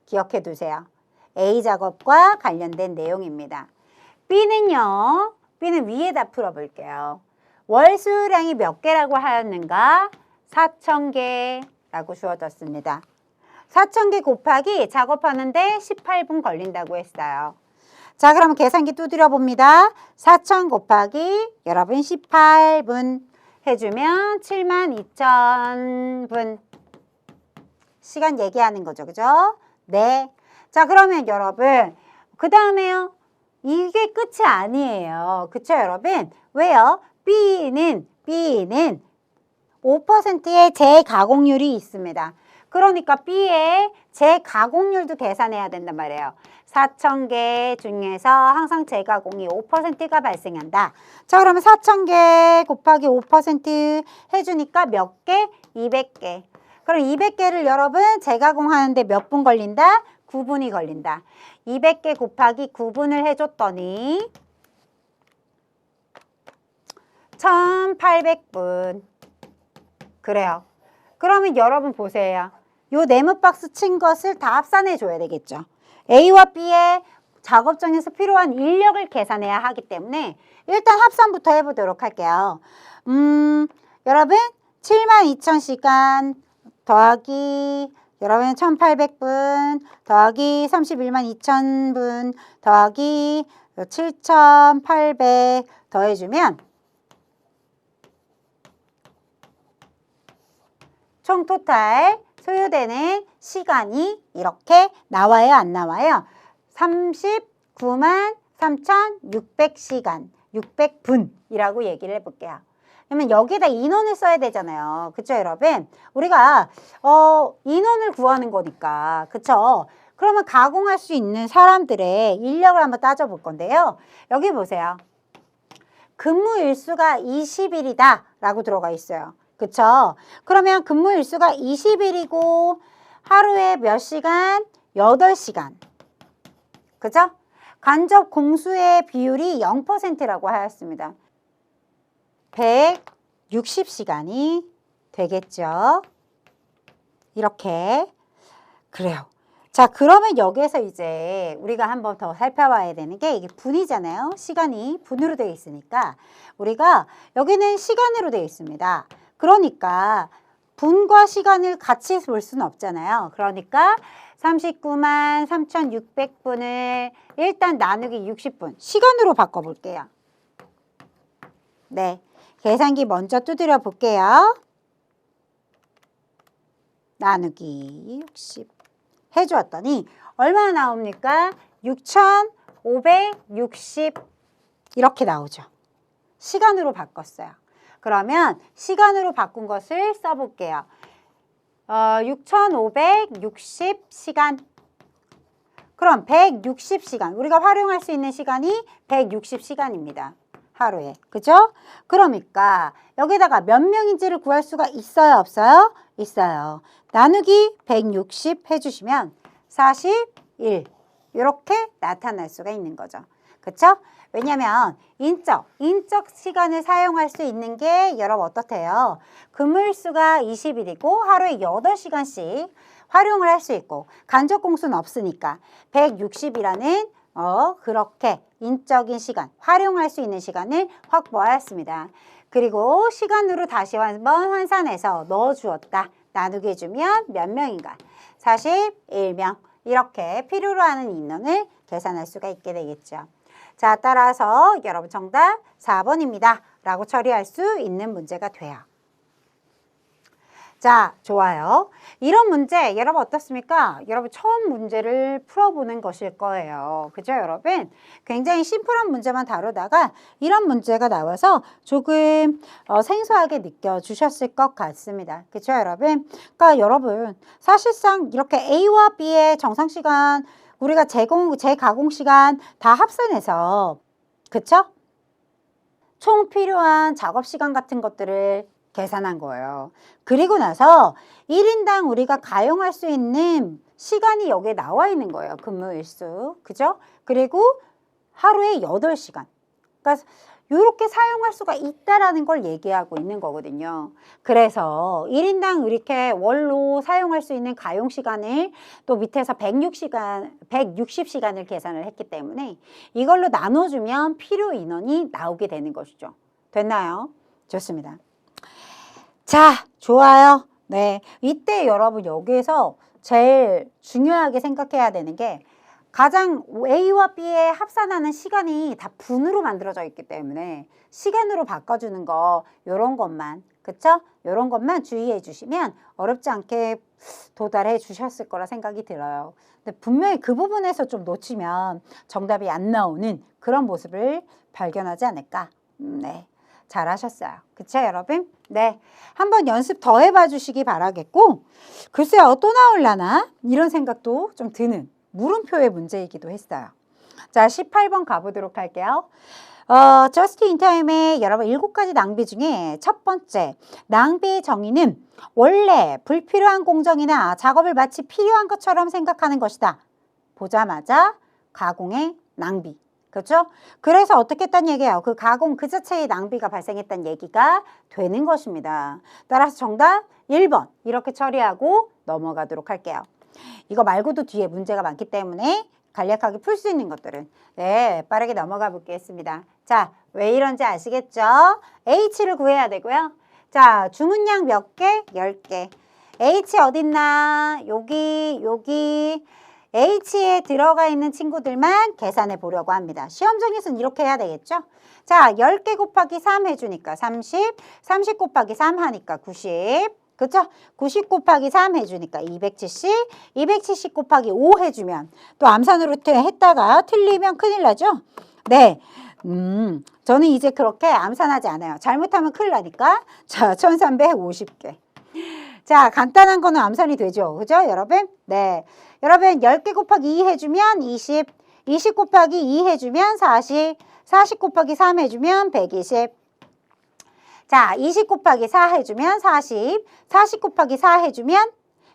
기억해 두세요. A 작업과 관련된 내용입니다. B는요. B는 위에다 풀어볼게요. 월 수요량이 몇 개라고 하였는가? 4,000개라고 주어졌습니다. 4,000개 곱하기 작업하는데 18분 걸린다고 했어요. 자, 그럼 계산기 두드려 봅니다. 4,000 곱하기 여러분 18분 해주면 72,000분. 시간 얘기하는 거죠. 그죠? 네. 자, 그러면 여러분 그 다음에요. 이게 끝이 아니에요. 그쵸, 여러분? 왜요? B는 5%의 재가공률이 있습니다. 그러니까 B의 재가공률도 계산해야 된단 말이에요. 4,000개 중에서 항상 재가공이 5%가 발생한다. 자, 그러면 4,000개 곱하기 5% 해주니까 몇 개? 200개. 그럼 200개를 여러분 재가공하는데 몇 분 걸린다? 9분이 걸린다. 200개 곱하기 9분을 해줬더니 1,800분. 그래요. 그러면 여러분 보세요. 요 네모박스 친 것을 다 합산해 줘야 되겠죠. A와 B의 작업장에서 필요한 인력을 계산해야 하기 때문에 일단 합산부터 해보도록 할게요. 여러분 72,000시간 더하기 여러분 1,800분 더하기 312,000분 더하기 7,800 더해주면 총 토탈 소요되는 시간이 이렇게 나와요, 안 나와요? 393,600시간, 600분이라고 얘기를 해볼게요. 그러면 여기다 인원을 써야 되잖아요. 그쵸, 여러분? 우리가 인원을 구하는 거니까, 그쵸? 그러면 가공할 수 있는 사람들의 인력을 한번 따져볼 건데요. 여기 보세요. 근무 일수가 20일이다 라고 들어가 있어요. 그쵸? 그러면 근무 일수가 20일이고 하루에 몇 시간? 8시간. 그죠? 간접 공수의 비율이 0%라고 하였습니다. 160시간이 되겠죠. 이렇게. 그래요. 자, 그러면 여기에서 이제 우리가 한번 더 살펴봐야 되는 게 이게 분이잖아요. 시간이 분으로 되어 있으니까 우리가 여기는 시간으로 되어 있습니다. 그러니까 분과 시간을 같이 볼 수는 없잖아요. 그러니까 393,600분을 일단 나누기 60분 시간으로 바꿔볼게요. 네, 계산기 먼저 두드려 볼게요. 나누기 60 해주었더니 얼마나 나옵니까? 6,560 이렇게 나오죠. 시간으로 바꿨어요. 그러면 시간으로 바꾼 것을 써볼게요. 6,560시간. 그럼 160시간. 우리가 활용할 수 있는 시간이 160시간입니다. 하루에. 그죠? 그러니까 여기다가 몇 명인지를 구할 수가 있어요? 없어요? 있어요. 나누기 160 해주시면 41. 이렇게 나타날 수가 있는 거죠. 그쵸? 왜냐면 인적 시간을 사용할 수 있는 게 여러분 어떻대요? 근무일수가 20일이고 하루에 8시간씩 활용을 할 수 있고 간접 공수는 없으니까 160이라는 그렇게 인적인 시간, 활용할 수 있는 시간을 확보하였습니다. 그리고 시간으로 다시 한번 환산해서 넣어주었다. 나누게 해주면 몇 명인가? 41명. 이렇게 필요로 하는 인원을 계산할 수가 있게 되겠죠. 자, 따라서 여러분 정답 4번입니다. 라고 처리할 수 있는 문제가 돼요. 자, 좋아요. 이런 문제 여러분 어떻습니까? 여러분 처음 문제를 풀어보는 것일 거예요. 그죠, 여러분? 굉장히 심플한 문제만 다루다가 이런 문제가 나와서 조금 생소하게 느껴주셨을 것 같습니다. 그죠, 여러분? 그러니까 여러분 사실상 이렇게 A와 B의 정상시간 우리가 재가공시간 다 합산해서 그쵸? 총 필요한 작업시간 같은 것들을 계산한 거예요. 그리고 나서 1인당 우리가 가용할 수 있는 시간이 여기에 나와 있는 거예요. 근무일수. 그죠? 그리고 하루에 8시간. 그러니까 이렇게 사용할 수가 있다라는 걸 얘기하고 있는 거거든요. 그래서 1인당 이렇게 월로 사용할 수 있는 가용 시간을 또 밑에서 160시간을 계산을 했기 때문에 이걸로 나눠주면 필요 인원이 나오게 되는 것이죠. 됐나요? 좋습니다. 자, 좋아요. 네, 이때 여러분 여기에서 제일 중요하게 생각해야 되는 게 가장 A와 B의 합산하는 시간이 다 분으로 만들어져 있기 때문에 시간으로 바꿔주는 거 이런 것만 그쵸? 이런 것만 주의해 주시면 어렵지 않게 도달해 주셨을 거라 생각이 들어요. 근데 분명히 그 부분에서 좀 놓치면 정답이 안 나오는 그런 모습을 발견하지 않을까? 네, 잘하셨어요. 그쵸 여러분? 네, 한번 연습 더 해봐 주시기 바라겠고 글쎄요 또 나올라나? 이런 생각도 좀 드는 물음표의 문제이기도 했어요. 자, 18번 가보도록 할게요. Just in Time의 여러분 7가지 낭비 중에 첫 번째, 낭비의 정의는 원래 불필요한 공정이나 작업을 마치 필요한 것처럼 생각하는 것이다. 보자마자 가공의 낭비. 그렇죠? 그래서 어떻게 했단 얘기예요? 그 가공 그 자체의 낭비가 발생했다는 얘기가 되는 것입니다. 따라서 정답 1번 이렇게 처리하고 넘어가도록 할게요. 이거 말고도 뒤에 문제가 많기 때문에 간략하게 풀 수 있는 것들은 네 빠르게 넘어가 보겠습니다. 자, 왜 이런지 아시겠죠? H를 구해야 되고요. 자, 주문량 몇 개? 10개. H 어딨나? 여기 H에 들어가 있는 친구들만 계산해 보려고 합니다. 시험 정에서는 이렇게 해야 되겠죠? 자, 10개 곱하기 3 해주니까 30, 30 곱하기 3 하니까 90. 그쵸? 90 곱하기 3 해주니까 270, 270 곱하기 5 해주면 또 암산으로 했다가 틀리면 큰일 나죠? 네. 저는 이제 그렇게 암산하지 않아요. 잘못하면 큰일 나니까. 자, 1350개. 자, 간단한 거는 암산이 되죠. 그죠, 여러분? 네. 여러분, 10개 곱하기 2 해주면 20, 20 곱하기 2 해주면 40, 40 곱하기 3 해주면 120. 자, 20 곱하기 4 해주면 40, 40 곱하기 4 해주면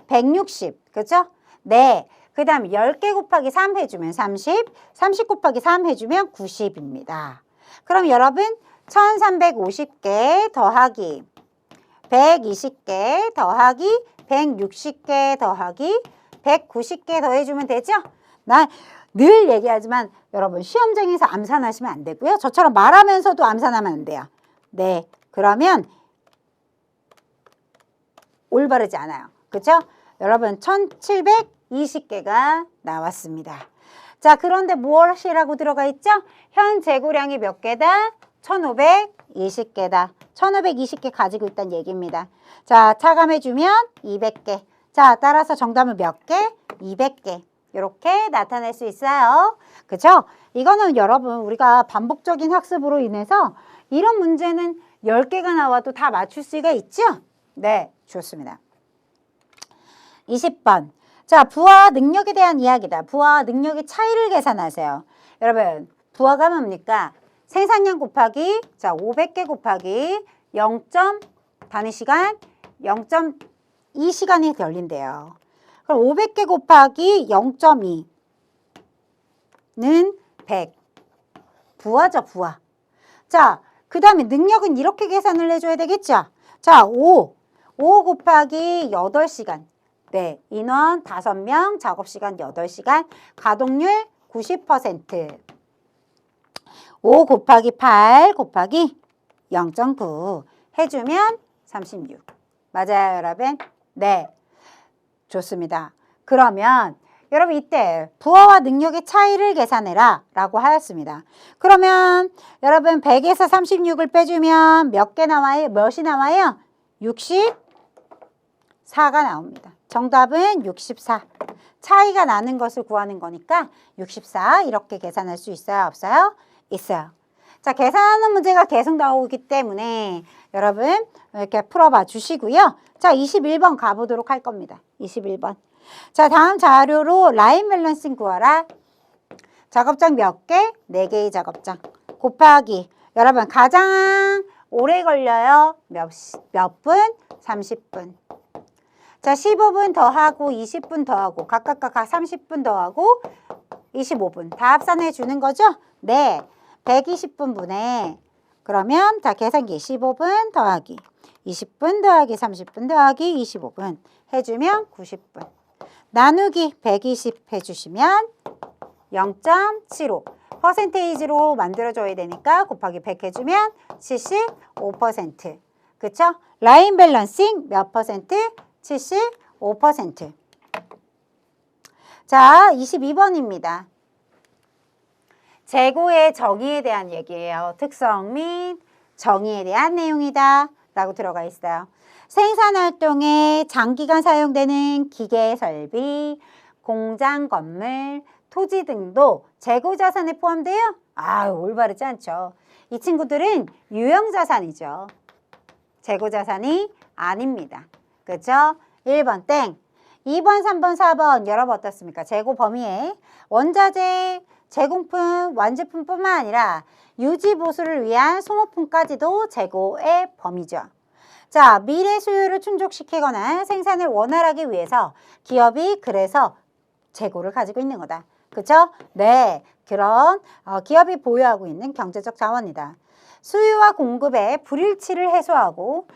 160, 그죠? 네, 그 다음 10개 곱하기 3 해주면 30, 30 곱하기 3 해주면 90입니다. 그럼 여러분 1350개 더하기 120개 더하기 160개 더하기 190개 더해주면 되죠? 나 늘 얘기하지만 여러분 시험장에서 암산하시면 안 되고요. 저처럼 말하면서도 암산하면 안 돼요. 네. 그러면 올바르지 않아요. 그렇죠? 여러분 1720개가 나왔습니다. 자, 그런데 무엇이라고 들어가 있죠? 현 재고량이 몇 개다? 1520개다. 1520개 가지고 있다는 얘기입니다. 자, 차감해주면 200개. 자, 따라서 정답은 몇 개? 200개. 이렇게 나타낼 수 있어요. 그죠? 이거는 여러분 우리가 반복적인 학습으로 인해서 이런 문제는 10개가 나와도 다 맞출 수가 있죠? 네, 좋습니다. 20번. 자, 부하와 능력에 대한 이야기다. 부하와 능력의 차이를 계산하세요. 여러분, 부하가 뭡니까? 생산량 곱하기, 자, 500개 곱하기 0. 단위시간 0.2시간이 걸린대요. 그럼 500개 곱하기 0.2는 100. 부하죠, 부하. 자, 그 다음에 능력은 이렇게 계산을 해줘야 되겠죠? 자, 5 곱하기 8시간. 네, 인원 5명, 작업시간 8시간, 가동률 90%. 5 곱하기 8 곱하기 0.9 해주면 36. 맞아요, 여러분? 네, 좋습니다. 그러면 여러분 이때 부하와 능력의 차이를 계산해라 라고 하였습니다. 그러면 여러분 100에서 36을 빼주면 몇 개 나와요? 몇이 나와요? 64가 나옵니다. 정답은 64. 차이가 나는 것을 구하는 거니까 64 이렇게 계산할 수 있어요? 없어요? 있어요. 자, 계산하는 문제가 계속 나오기 때문에 여러분 이렇게 풀어봐 주시고요. 자, 21번 가보도록 할 겁니다. 21번. 자, 다음 자료로 라인 밸런싱 구하라. 작업장 몇 개? 4개의 작업장. 곱하기. 여러분 가장 오래 걸려요. 몇 분? 30분. 자, 15분 더하고 20분 더하고 각각 30분 더하고 25분. 다 합산해 주는 거죠? 네. 120분분에 그러면 자 계산기 15분 더하기 20분 더하기 30분 더하기 25분 해주면 90분. 나누기 120 해주시면 0.75 퍼센테이지로 만들어줘야 되니까 곱하기 100 해주면 75%. 그쵸? 라인 밸런싱 몇 퍼센트? 75%. 자, 22번입니다. 재고의 정의에 대한 얘기예요. 특성 및 정의에 대한 내용이다 라고 들어가 있어요. 생산활동에 장기간 사용되는 기계 설비, 공장 건물, 토지 등도 재고자산에 포함돼요? 올바르지 않죠. 이 친구들은 유형자산이죠. 재고자산이 아닙니다. 그죠? 1번 땡. 2번, 3번, 4번 여러분 어떻습니까? 재고 범위에 원자재, 제공품, 완제품뿐만 아니라 유지 보수를 위한 소모품까지도 재고의 범위죠. 자, 미래 수요를 충족시키거나 생산을 원활하게 위해서 기업이 그래서 재고를 가지고 있는 거다. 그렇죠? 네, 그런 기업이 보유하고 있는 경제적 자원이다. 수요와 공급의 불일치를 해소하고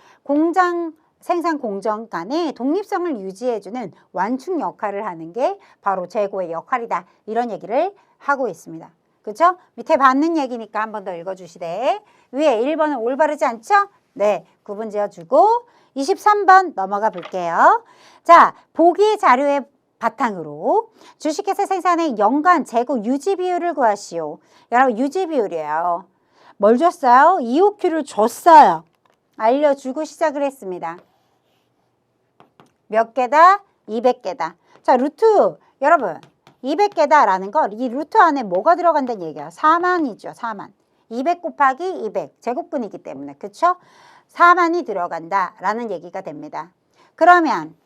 생산 공정 간의 독립성을 유지해주는 완충 역할을 하는 게 바로 재고의 역할이다. 이런 얘기를 하고 있습니다. 그렇죠? 밑에 받는 얘기니까 한 번 더 읽어주시되 위에 1번은 올바르지 않죠? 네, 구분 지어주고 23번 넘어가 볼게요. 자, 보기 자료의 바탕으로 주식회사 생산의 연간 재고 유지 비율을 구하시오. 여러분 유지 비율이에요. 뭘 줬어요? EOQ를 줬어요. 알려주고 시작을 했습니다. 몇 개다? 200개다. 자, 루트 여러분 200개다 라는 걸 이 루트 안에 뭐가 들어간다는 얘기야? 4만이죠. 4만. 200 곱하기 200 제곱근이기 때문에 그쵸? 4만이 들어간다 라는 얘기가 됩니다. 그러면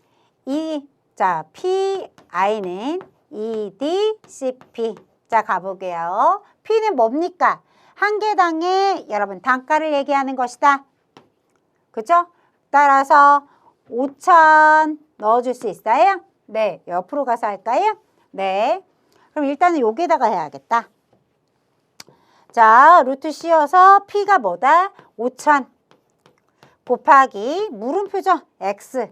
PI는 EDCP. 자, 가보게요. P는 뭡니까? 한 개당의 여러분 단가를 얘기하는 것이다. 그죠? 따라서 5,000 넣어줄 수 있어요? 네, 옆으로 가서 할까요? 네. 그럼 일단은 여기다가 해야겠다. 자, 루트 씌워서 P가 뭐다? 5,000 곱하기 물음표죠? X.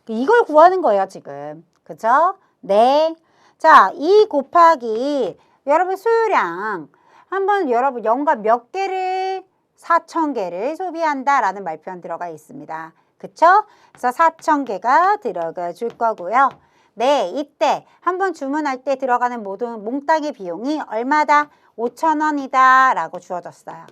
이걸 구하는 거예요, 지금. 그죠? 네. 자, 2 곱하기 여러분 수요량 한번 여러분 연간 몇 개를 4,000개를 소비한다라는 말표현 들어가 있습니다. 그쵸? 그래서 4,000개가 들어가 줄 거고요. 네, 이때 한번 주문할 때 들어가는 모든 몽땅의 비용이 얼마다? 5,000원이다 라고 주어졌어요.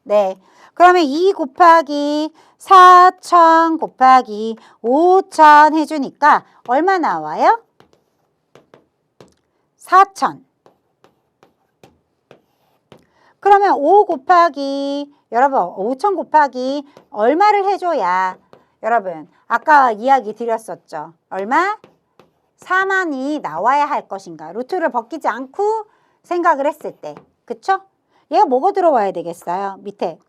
네, 그러면 2 곱하기 4,000 곱하기 5,000 해주니까 얼마 나와요? 4,000. 그러면 5 곱하기 여러분 5,000 곱하기 얼마를 해줘야 여러분 아까 이야기 드렸었죠. 얼마? 4만이 나와야 할 것인가. 루트를 벗기지 않고 생각을 했을 때. 그쵸? 얘가 뭐가 들어와야 되겠어요? 밑에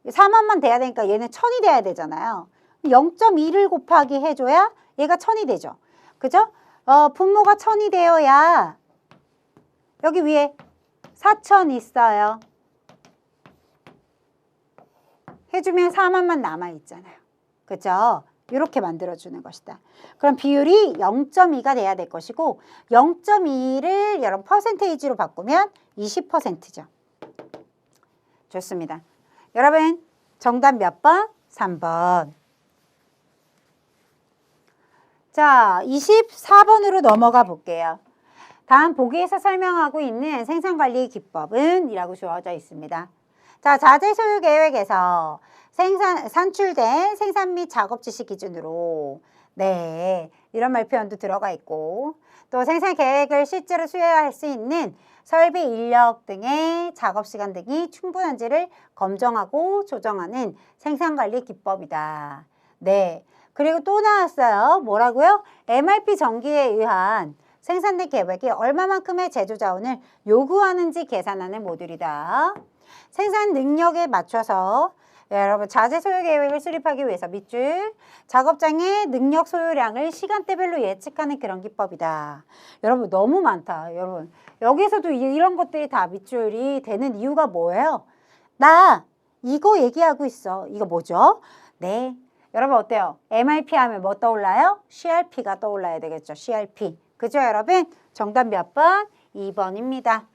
4만만 돼야 되니까 얘는 1,000이 돼야 되잖아요. 0.2를 곱하기 해줘야 얘가 1,000이 되죠. 그죠? 분모가 1,000이 되어야 여기 위에 4,000 있어요. 해주면 4만만 남아있잖아요. 그죠? 이렇게 만들어주는 것이다. 그럼 비율이 0.2가 돼야 될 것이고 0.2를 여러분 퍼센테이지로 바꾸면 20%죠. 좋습니다. 여러분 정답 몇 번? 3번. 자, 24번으로 넘어가 볼게요. 다음 보기에서 설명하고 있는 생산관리 기법은 이라고 주어져 있습니다. 자, 자재 소유 계획에서 산출된 생산 및 작업 지시 기준으로 네, 이런 말 표현도 들어가 있고 또 생산 계획을 실제로 수행할 수 있는 설비 인력 등의 작업 시간 등이 충분한지를 검증하고 조정하는 생산관리 기법이다. 네, 그리고 또 나왔어요. 뭐라고요? MRP 전기에 의한 생산된 계획이 얼마만큼의 제조자원을 요구하는지 계산하는 모듈이다. 생산 능력에 맞춰서 여러분 자재 소요 계획을 수립하기 위해서 밑줄 작업장의 능력 소요량을 시간대별로 예측하는 그런 기법이다. 여러분 너무 많다. 여러분 여기서도 이런 것들이 다 밑줄이 되는 이유가 뭐예요? 나 이거 얘기하고 있어. 이거 뭐죠? 네. 여러분 어때요? MRP 하면 뭐 떠올라요? CRP가 떠올라야 되겠죠. CRP. 그죠 여러분? 정답 몇 번? 2번입니다.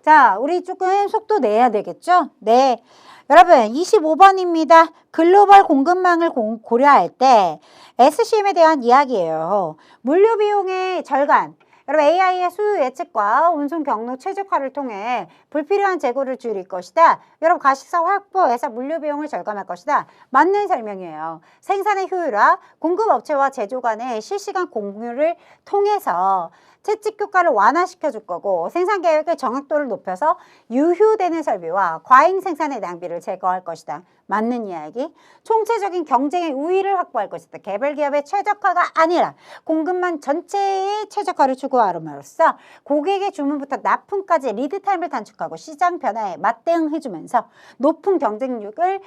자, 우리 조금 속도 내야 되겠죠? 네. 여러분 25번입니다. 글로벌 공급망을 고려할 때 SCM에 대한 이야기예요. 물류 비용의 절감. 여러분 AI의 수요 예측과 운송 경로 최적화를 통해 불필요한 재고를 줄일 것이다. 여러분 가식사 확보해서 물류 비용을 절감할 것이다. 맞는 설명이에요. 생산의 효율화, 공급업체와 제조 간의 실시간 공유를 통해서 채찍 효과를 완화시켜 줄 거고 생산 계획의 정확도를 높여서 유효되는 설비와 과잉 생산의 낭비를 제거할 것이다. 맞는 이야기. 총체적인 경쟁의 우위를 확보할 것이다. 개별 기업의 최적화가 아니라 공급망 전체의 최적화를 추구함으로써 고객의 주문부터 납품까지 리드타임을 단축하고 시장 변화에 맞대응해주면서 높은 경쟁력을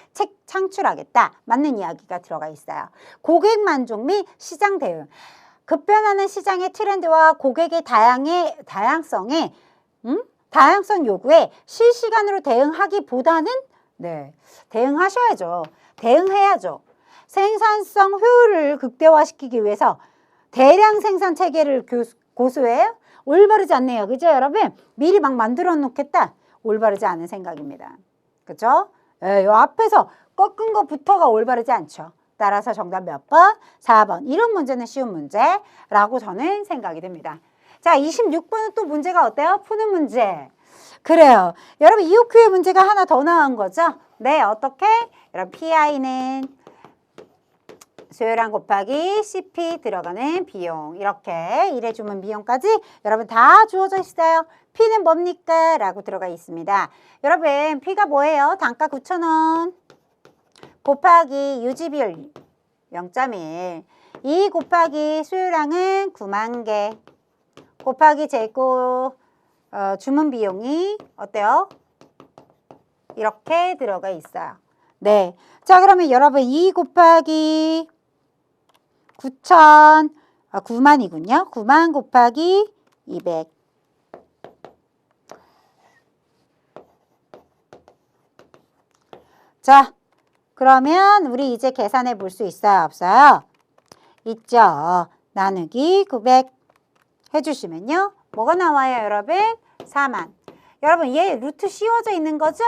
창출하겠다. 맞는 이야기가 들어가 있어요. 고객 만족 및 시장 대응. 급변하는 시장의 트렌드와 고객의 다양성 요구에 실시간으로 대응하기보다는 대응하셔야죠. 대응해야죠. 생산성 효율을 극대화시키기 위해서 대량 생산 체계를 고수해요? 올바르지 않네요. 그죠 여러분? 미리 막 만들어 놓겠다. 올바르지 않은 생각입니다. 그죠? 요 앞에서 꺾은 것부터가 올바르지 않죠. 따라서 정답 몇 번? 4번. 이런 문제는 쉬운 문제라고 저는 생각이 됩니다. 자, 26번은 또 문제가 어때요? 푸는 문제. 그래요. 여러분 EOQ의 문제가 하나 더 나온 거죠? 네, 어떻게? 여러분 PI는 수요량 곱하기 CP 들어가는 비용. 이렇게 일해주는 비용까지 여러분 다 주어져 있어요. P는 뭡니까? 라고 들어가 있습니다. 여러분 P가 뭐예요? 단가 9,000원. 곱하기 유지비율 0.1 2 곱하기 수요량은 9만 개 곱하기 재고 주문 비용이 어때요? 이렇게 들어가 있어요. 네. 자 그러면 여러분 2 곱하기 9만이군요. 9만 곱하기 200 자 그러면 우리 이제 계산해 볼 수 있어요? 없어요? 있죠. 나누기 900 해주시면요. 뭐가 나와요 여러분? 4만. 여러분 얘 루트 씌워져 있는 거죠?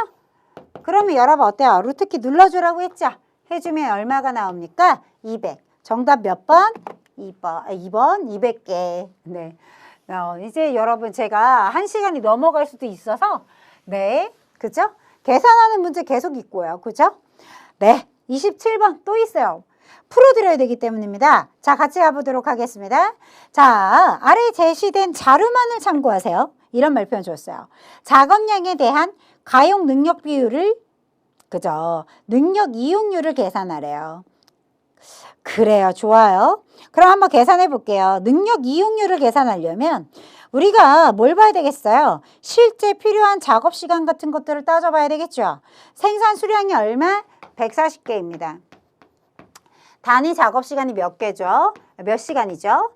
그러면 여러분 어때요? 루트키 눌러주라고 했죠? 해주면 얼마가 나옵니까? 200. 정답 몇 번? 2번 200개. 네. 이제 여러분 제가 1시간이 넘어갈 수도 있어서 네. 그죠? 계산하는 문제 계속 있고요. 그죠? 네, 27번 또 있어요. 풀어드려야 되기 때문입니다. 자, 같이 가보도록 하겠습니다. 자, 아래 제시된 자료만을 참고하세요. 이런 말표현 줬어요. 작업량에 대한 가용 능력 비율을, 그죠? 능력 이용률을 계산하래요. 그래요, 좋아요. 그럼 한번 계산해 볼게요. 능력 이용률을 계산하려면 우리가 뭘 봐야 되겠어요? 실제 필요한 작업 시간 같은 것들을 따져봐야 되겠죠? 생산 수량이 얼마? 140개입니다. 단위 작업 시간이 몇 개죠? 몇 시간이죠?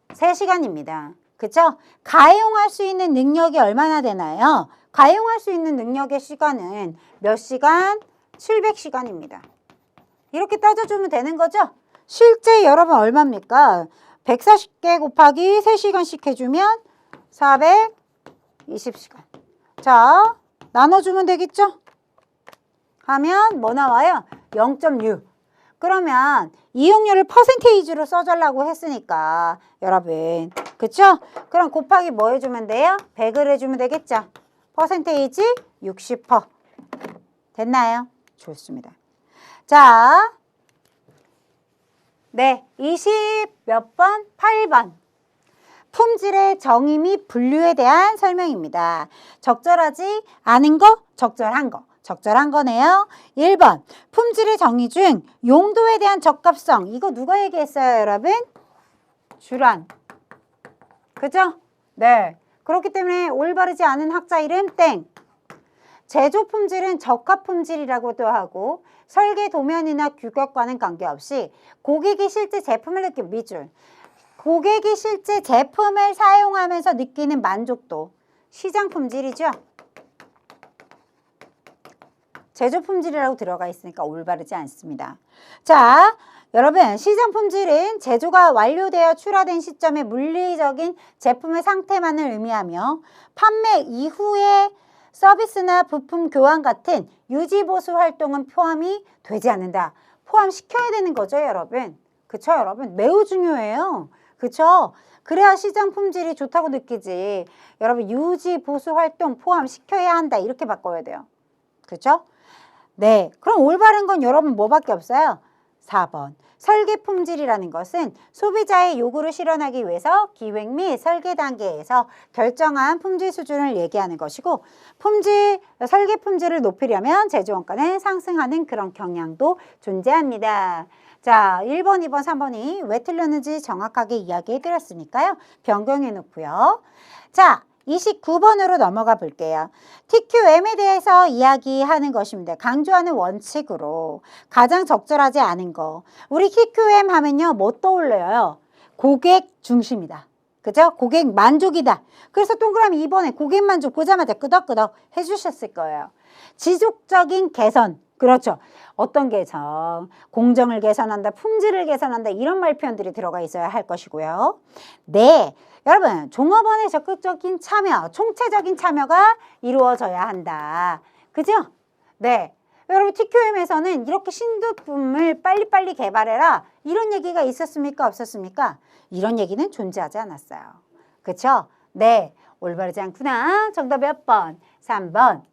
3시간입니다. 그쵸? 가용할 수 있는 능력이 얼마나 되나요? 가용할 수 있는 능력의 시간은 몇 시간? 700시간입니다. 이렇게 따져주면 되는 거죠? 실제 여러분 얼마입니까? 140개 곱하기 3시간씩 해주면 420시간. 자, 나눠주면 되겠죠? 하면 뭐 나와요? 0.6. 그러면 이용률을 퍼센테이지로 써달라고 했으니까 여러분 그쵸? 그럼 곱하기 뭐 해주면 돼요? 100을 해주면 되겠죠? 퍼센테이지 60%. 됐나요? 좋습니다. 자, 네, 20 몇 번? 8번. 품질의 정의 및 분류에 대한 설명입니다. 적절하지 않은 거, 적절한 거. 적절한 거네요. 1번, 품질의 정의 중 용도에 대한 적합성. 이거 누가 얘기했어요, 여러분? 주란. 그죠? 네. 그렇기 때문에 올바르지 않은 학자 이름 땡. 제조 품질은 적합 품질이라고도 하고 설계 도면이나 규격과는 관계없이 고객이 실제 제품을 느낀 미줄. 고객이 실제 제품을 사용하면서 느끼는 만족도. 시장 품질이죠. 제조 품질이라고 들어가 있으니까 올바르지 않습니다. 자, 여러분 시장 품질은 제조가 완료되어 출하된 시점의 물리적인 제품의 상태만을 의미하며 판매 이후에 서비스나 부품 교환 같은 유지보수 활동은 포함이 되지 않는다. 포함시켜야 되는 거죠, 여러분. 그쵸, 여러분? 매우 중요해요. 그쵸? 그래야 시장 품질이 좋다고 느끼지. 여러분, 유지보수 활동 포함시켜야 한다. 이렇게 바꿔야 돼요. 그쵸? 네. 그럼 올바른 건 여러분 뭐밖에 없어요? 4번. 설계 품질이라는 것은 소비자의 요구를 실현하기 위해서 기획 및 설계 단계에서 결정한 품질 수준을 얘기하는 것이고 설계 품질을 높이려면 제조 원가는 상승하는 그런 경향도 존재합니다. 자, 1번, 2번, 3번이 왜 틀렸는지 정확하게 이야기해 드렸으니까요. 변경해 놓고요. 자, 29번으로 넘어가 볼게요. TQM에 대해서 이야기하는 것입니다. 강조하는 원칙으로 가장 적절하지 않은 거. 우리 TQM 하면요. 뭐 떠올려요? 고객 중심이다. 그죠? 고객 만족이다. 그래서 동그라미 2번에 고객 만족 보자마자 끄덕끄덕 해주셨을 거예요. 지속적인 개선. 그렇죠. 어떤 개선? 공정을 개선한다, 품질을 개선한다 이런 말 표현들이 들어가 있어야 할 것이고요. 네. 여러분, 종업원의 적극적인 참여, 총체적인 참여가 이루어져야 한다. 그죠? 네. 여러분, TQM에서는 이렇게 신제품을 빨리빨리 개발해라. 이런 얘기가 있었습니까? 없었습니까? 이런 얘기는 존재하지 않았어요. 그쵸? 네. 올바르지 않구나. 정답 몇 번? 3번.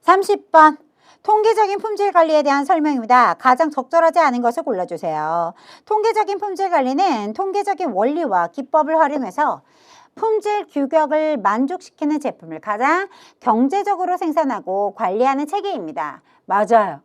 30번. 통계적인 품질 관리에 대한 설명입니다. 가장 적절하지 않은 것을 골라주세요. 통계적인 품질 관리는 통계적인 원리와 기법을 활용해서 품질 규격을 만족시키는 제품을 가장 경제적으로 생산하고 관리하는 체계입니다. 맞아요.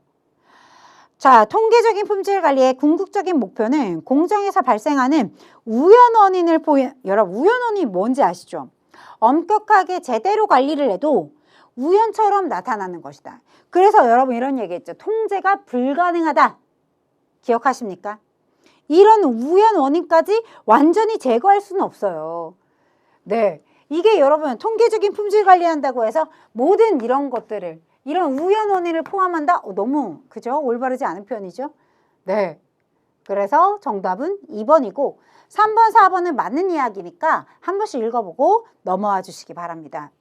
자, 통계적인 품질 관리의 궁극적인 목표는 공정에서 발생하는 우연 원인을 여러분, 우연 원인이 뭔지 아시죠? 엄격하게 제대로 관리를 해도 우연처럼 나타나는 것이다. 그래서 여러분 이런 얘기했죠. 통제가 불가능하다. 기억하십니까? 이런 우연 원인까지 완전히 제거할 수는 없어요. 네, 이게 여러분 통계적인 품질 관리한다고 해서 모든 이런 것들을 이런 우연 원인을 포함한다? 너무 그죠? 올바르지 않은 표현이죠. 네, 그래서 정답은 2번이고 3번, 4번은 맞는 이야기니까 한 번씩 읽어보고 넘어와 주시기 바랍니다.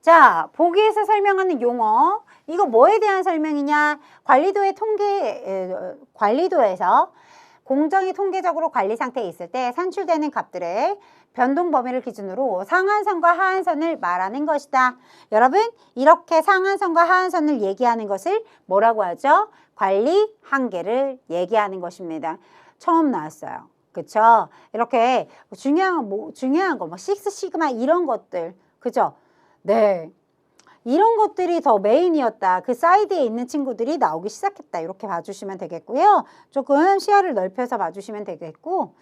자, 보기에서 설명하는 용어. 이거 뭐에 대한 설명이냐? 관리도에서 공정이 통계적으로 관리 상태에 있을 때 산출되는 값들의 변동 범위를 기준으로 상한선과 하한선을 말하는 것이다. 여러분, 이렇게 상한선과 하한선을 얘기하는 것을 뭐라고 하죠? 관리 한계를 얘기하는 것입니다. 처음 나왔어요. 그쵸? 이렇게 중요한 거, 뭐 식스 시그마 이런 것들. 그죠? 네, 이런 것들이 더 메인이었다. 그 사이드에 있는 친구들이 나오기 시작했다. 이렇게 봐주시면 되겠고요. 조금 시야를 넓혀서 봐주시면 되겠고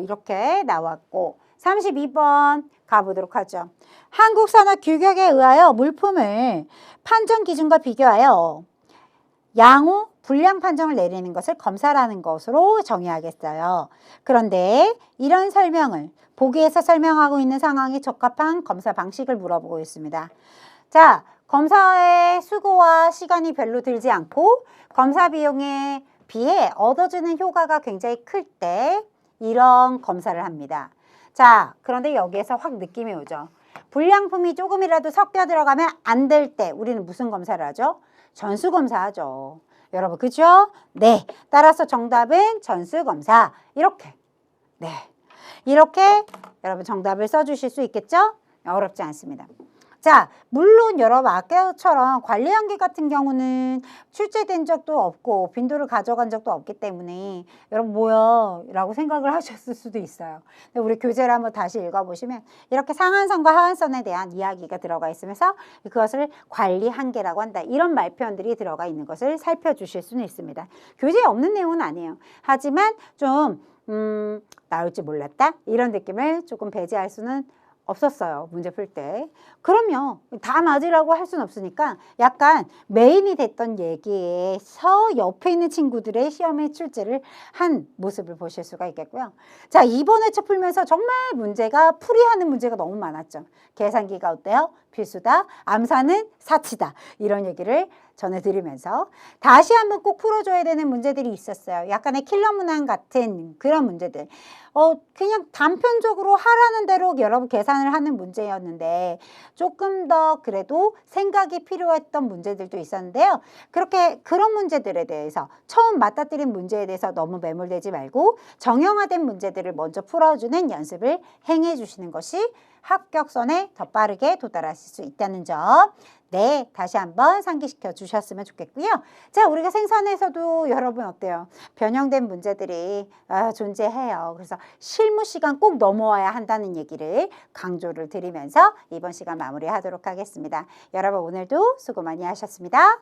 이렇게 나왔고 32번 가보도록 하죠. 한국산업 규격에 의하여 물품을 판정 기준과 비교하여 양호, 불량 판정을 내리는 것을 검사라는 것으로 정의하겠어요. 그런데 이런 설명을 보기에서 설명하고 있는 상황에 적합한 검사 방식을 물어보고 있습니다. 자, 검사의 수고와 시간이 별로 들지 않고 검사 비용에 비해 얻어지는 효과가 굉장히 클 때 이런 검사를 합니다. 자, 그런데 여기에서 확 느낌이 오죠. 불량품이 조금이라도 섞여 들어가면 안 될 때 우리는 무슨 검사를 하죠? 전수검사하죠. 여러분, 그죠? 네, 따라서 정답은 전수검사. 이렇게. 네, 이렇게 여러분 정답을 써주실 수 있겠죠? 어렵지 않습니다. 자, 물론 여러분 아까처럼 관리 한계 같은 경우는 출제된 적도 없고 빈도를 가져간 적도 없기 때문에 여러분 뭐야? 라고 생각을 하셨을 수도 있어요. 근데 우리 교재를 한번 다시 읽어보시면 이렇게 상한선과 하한선에 대한 이야기가 들어가 있으면서 그것을 관리 한계라고 한다. 이런 말 표현들이 들어가 있는 것을 살펴주실 수는 있습니다. 교재에 없는 내용은 아니에요. 하지만 좀 나올지 몰랐다? 이런 느낌을 조금 배제할 수는 없었어요. 문제 풀 때. 그럼요. 다 맞으라고 할 수는 없으니까 약간 메인이 됐던 얘기에서 옆에 있는 친구들의 시험에 출제를 한 모습을 보실 수가 있겠고요. 자, 이번 회차 풀면서 정말 문제가 풀이하는 문제가 너무 많았죠. 계산기가 어때요? 필수다. 암산은 사치다. 이런 얘기를 전해드리면서 다시 한번 꼭 풀어줘야 되는 문제들이 있었어요. 약간의 킬러 문항 같은 그런 문제들. 그냥 단편적으로 하라는 대로 여러분 계산을 하는 문제였는데 조금 더 그래도 생각이 필요했던 문제들도 있었는데요. 그렇게 그런 문제들에 대해서 처음 맞닥뜨린 문제에 대해서 너무 매몰되지 말고 정형화된 문제들을 먼저 풀어주는 연습을 행해 주시는 것이 합격선에 더 빠르게 도달하실 수 있다는 점. 네, 다시 한번 상기시켜 주셨으면 좋겠고요. 자, 우리가 생산에서도 여러분 어때요? 변형된 문제들이 존재해요. 그래서 실무 시간 꼭 넘어와야 한다는 얘기를 강조를 드리면서 이번 시간 마무리하도록 하겠습니다. 여러분 오늘도 수고 많이 하셨습니다.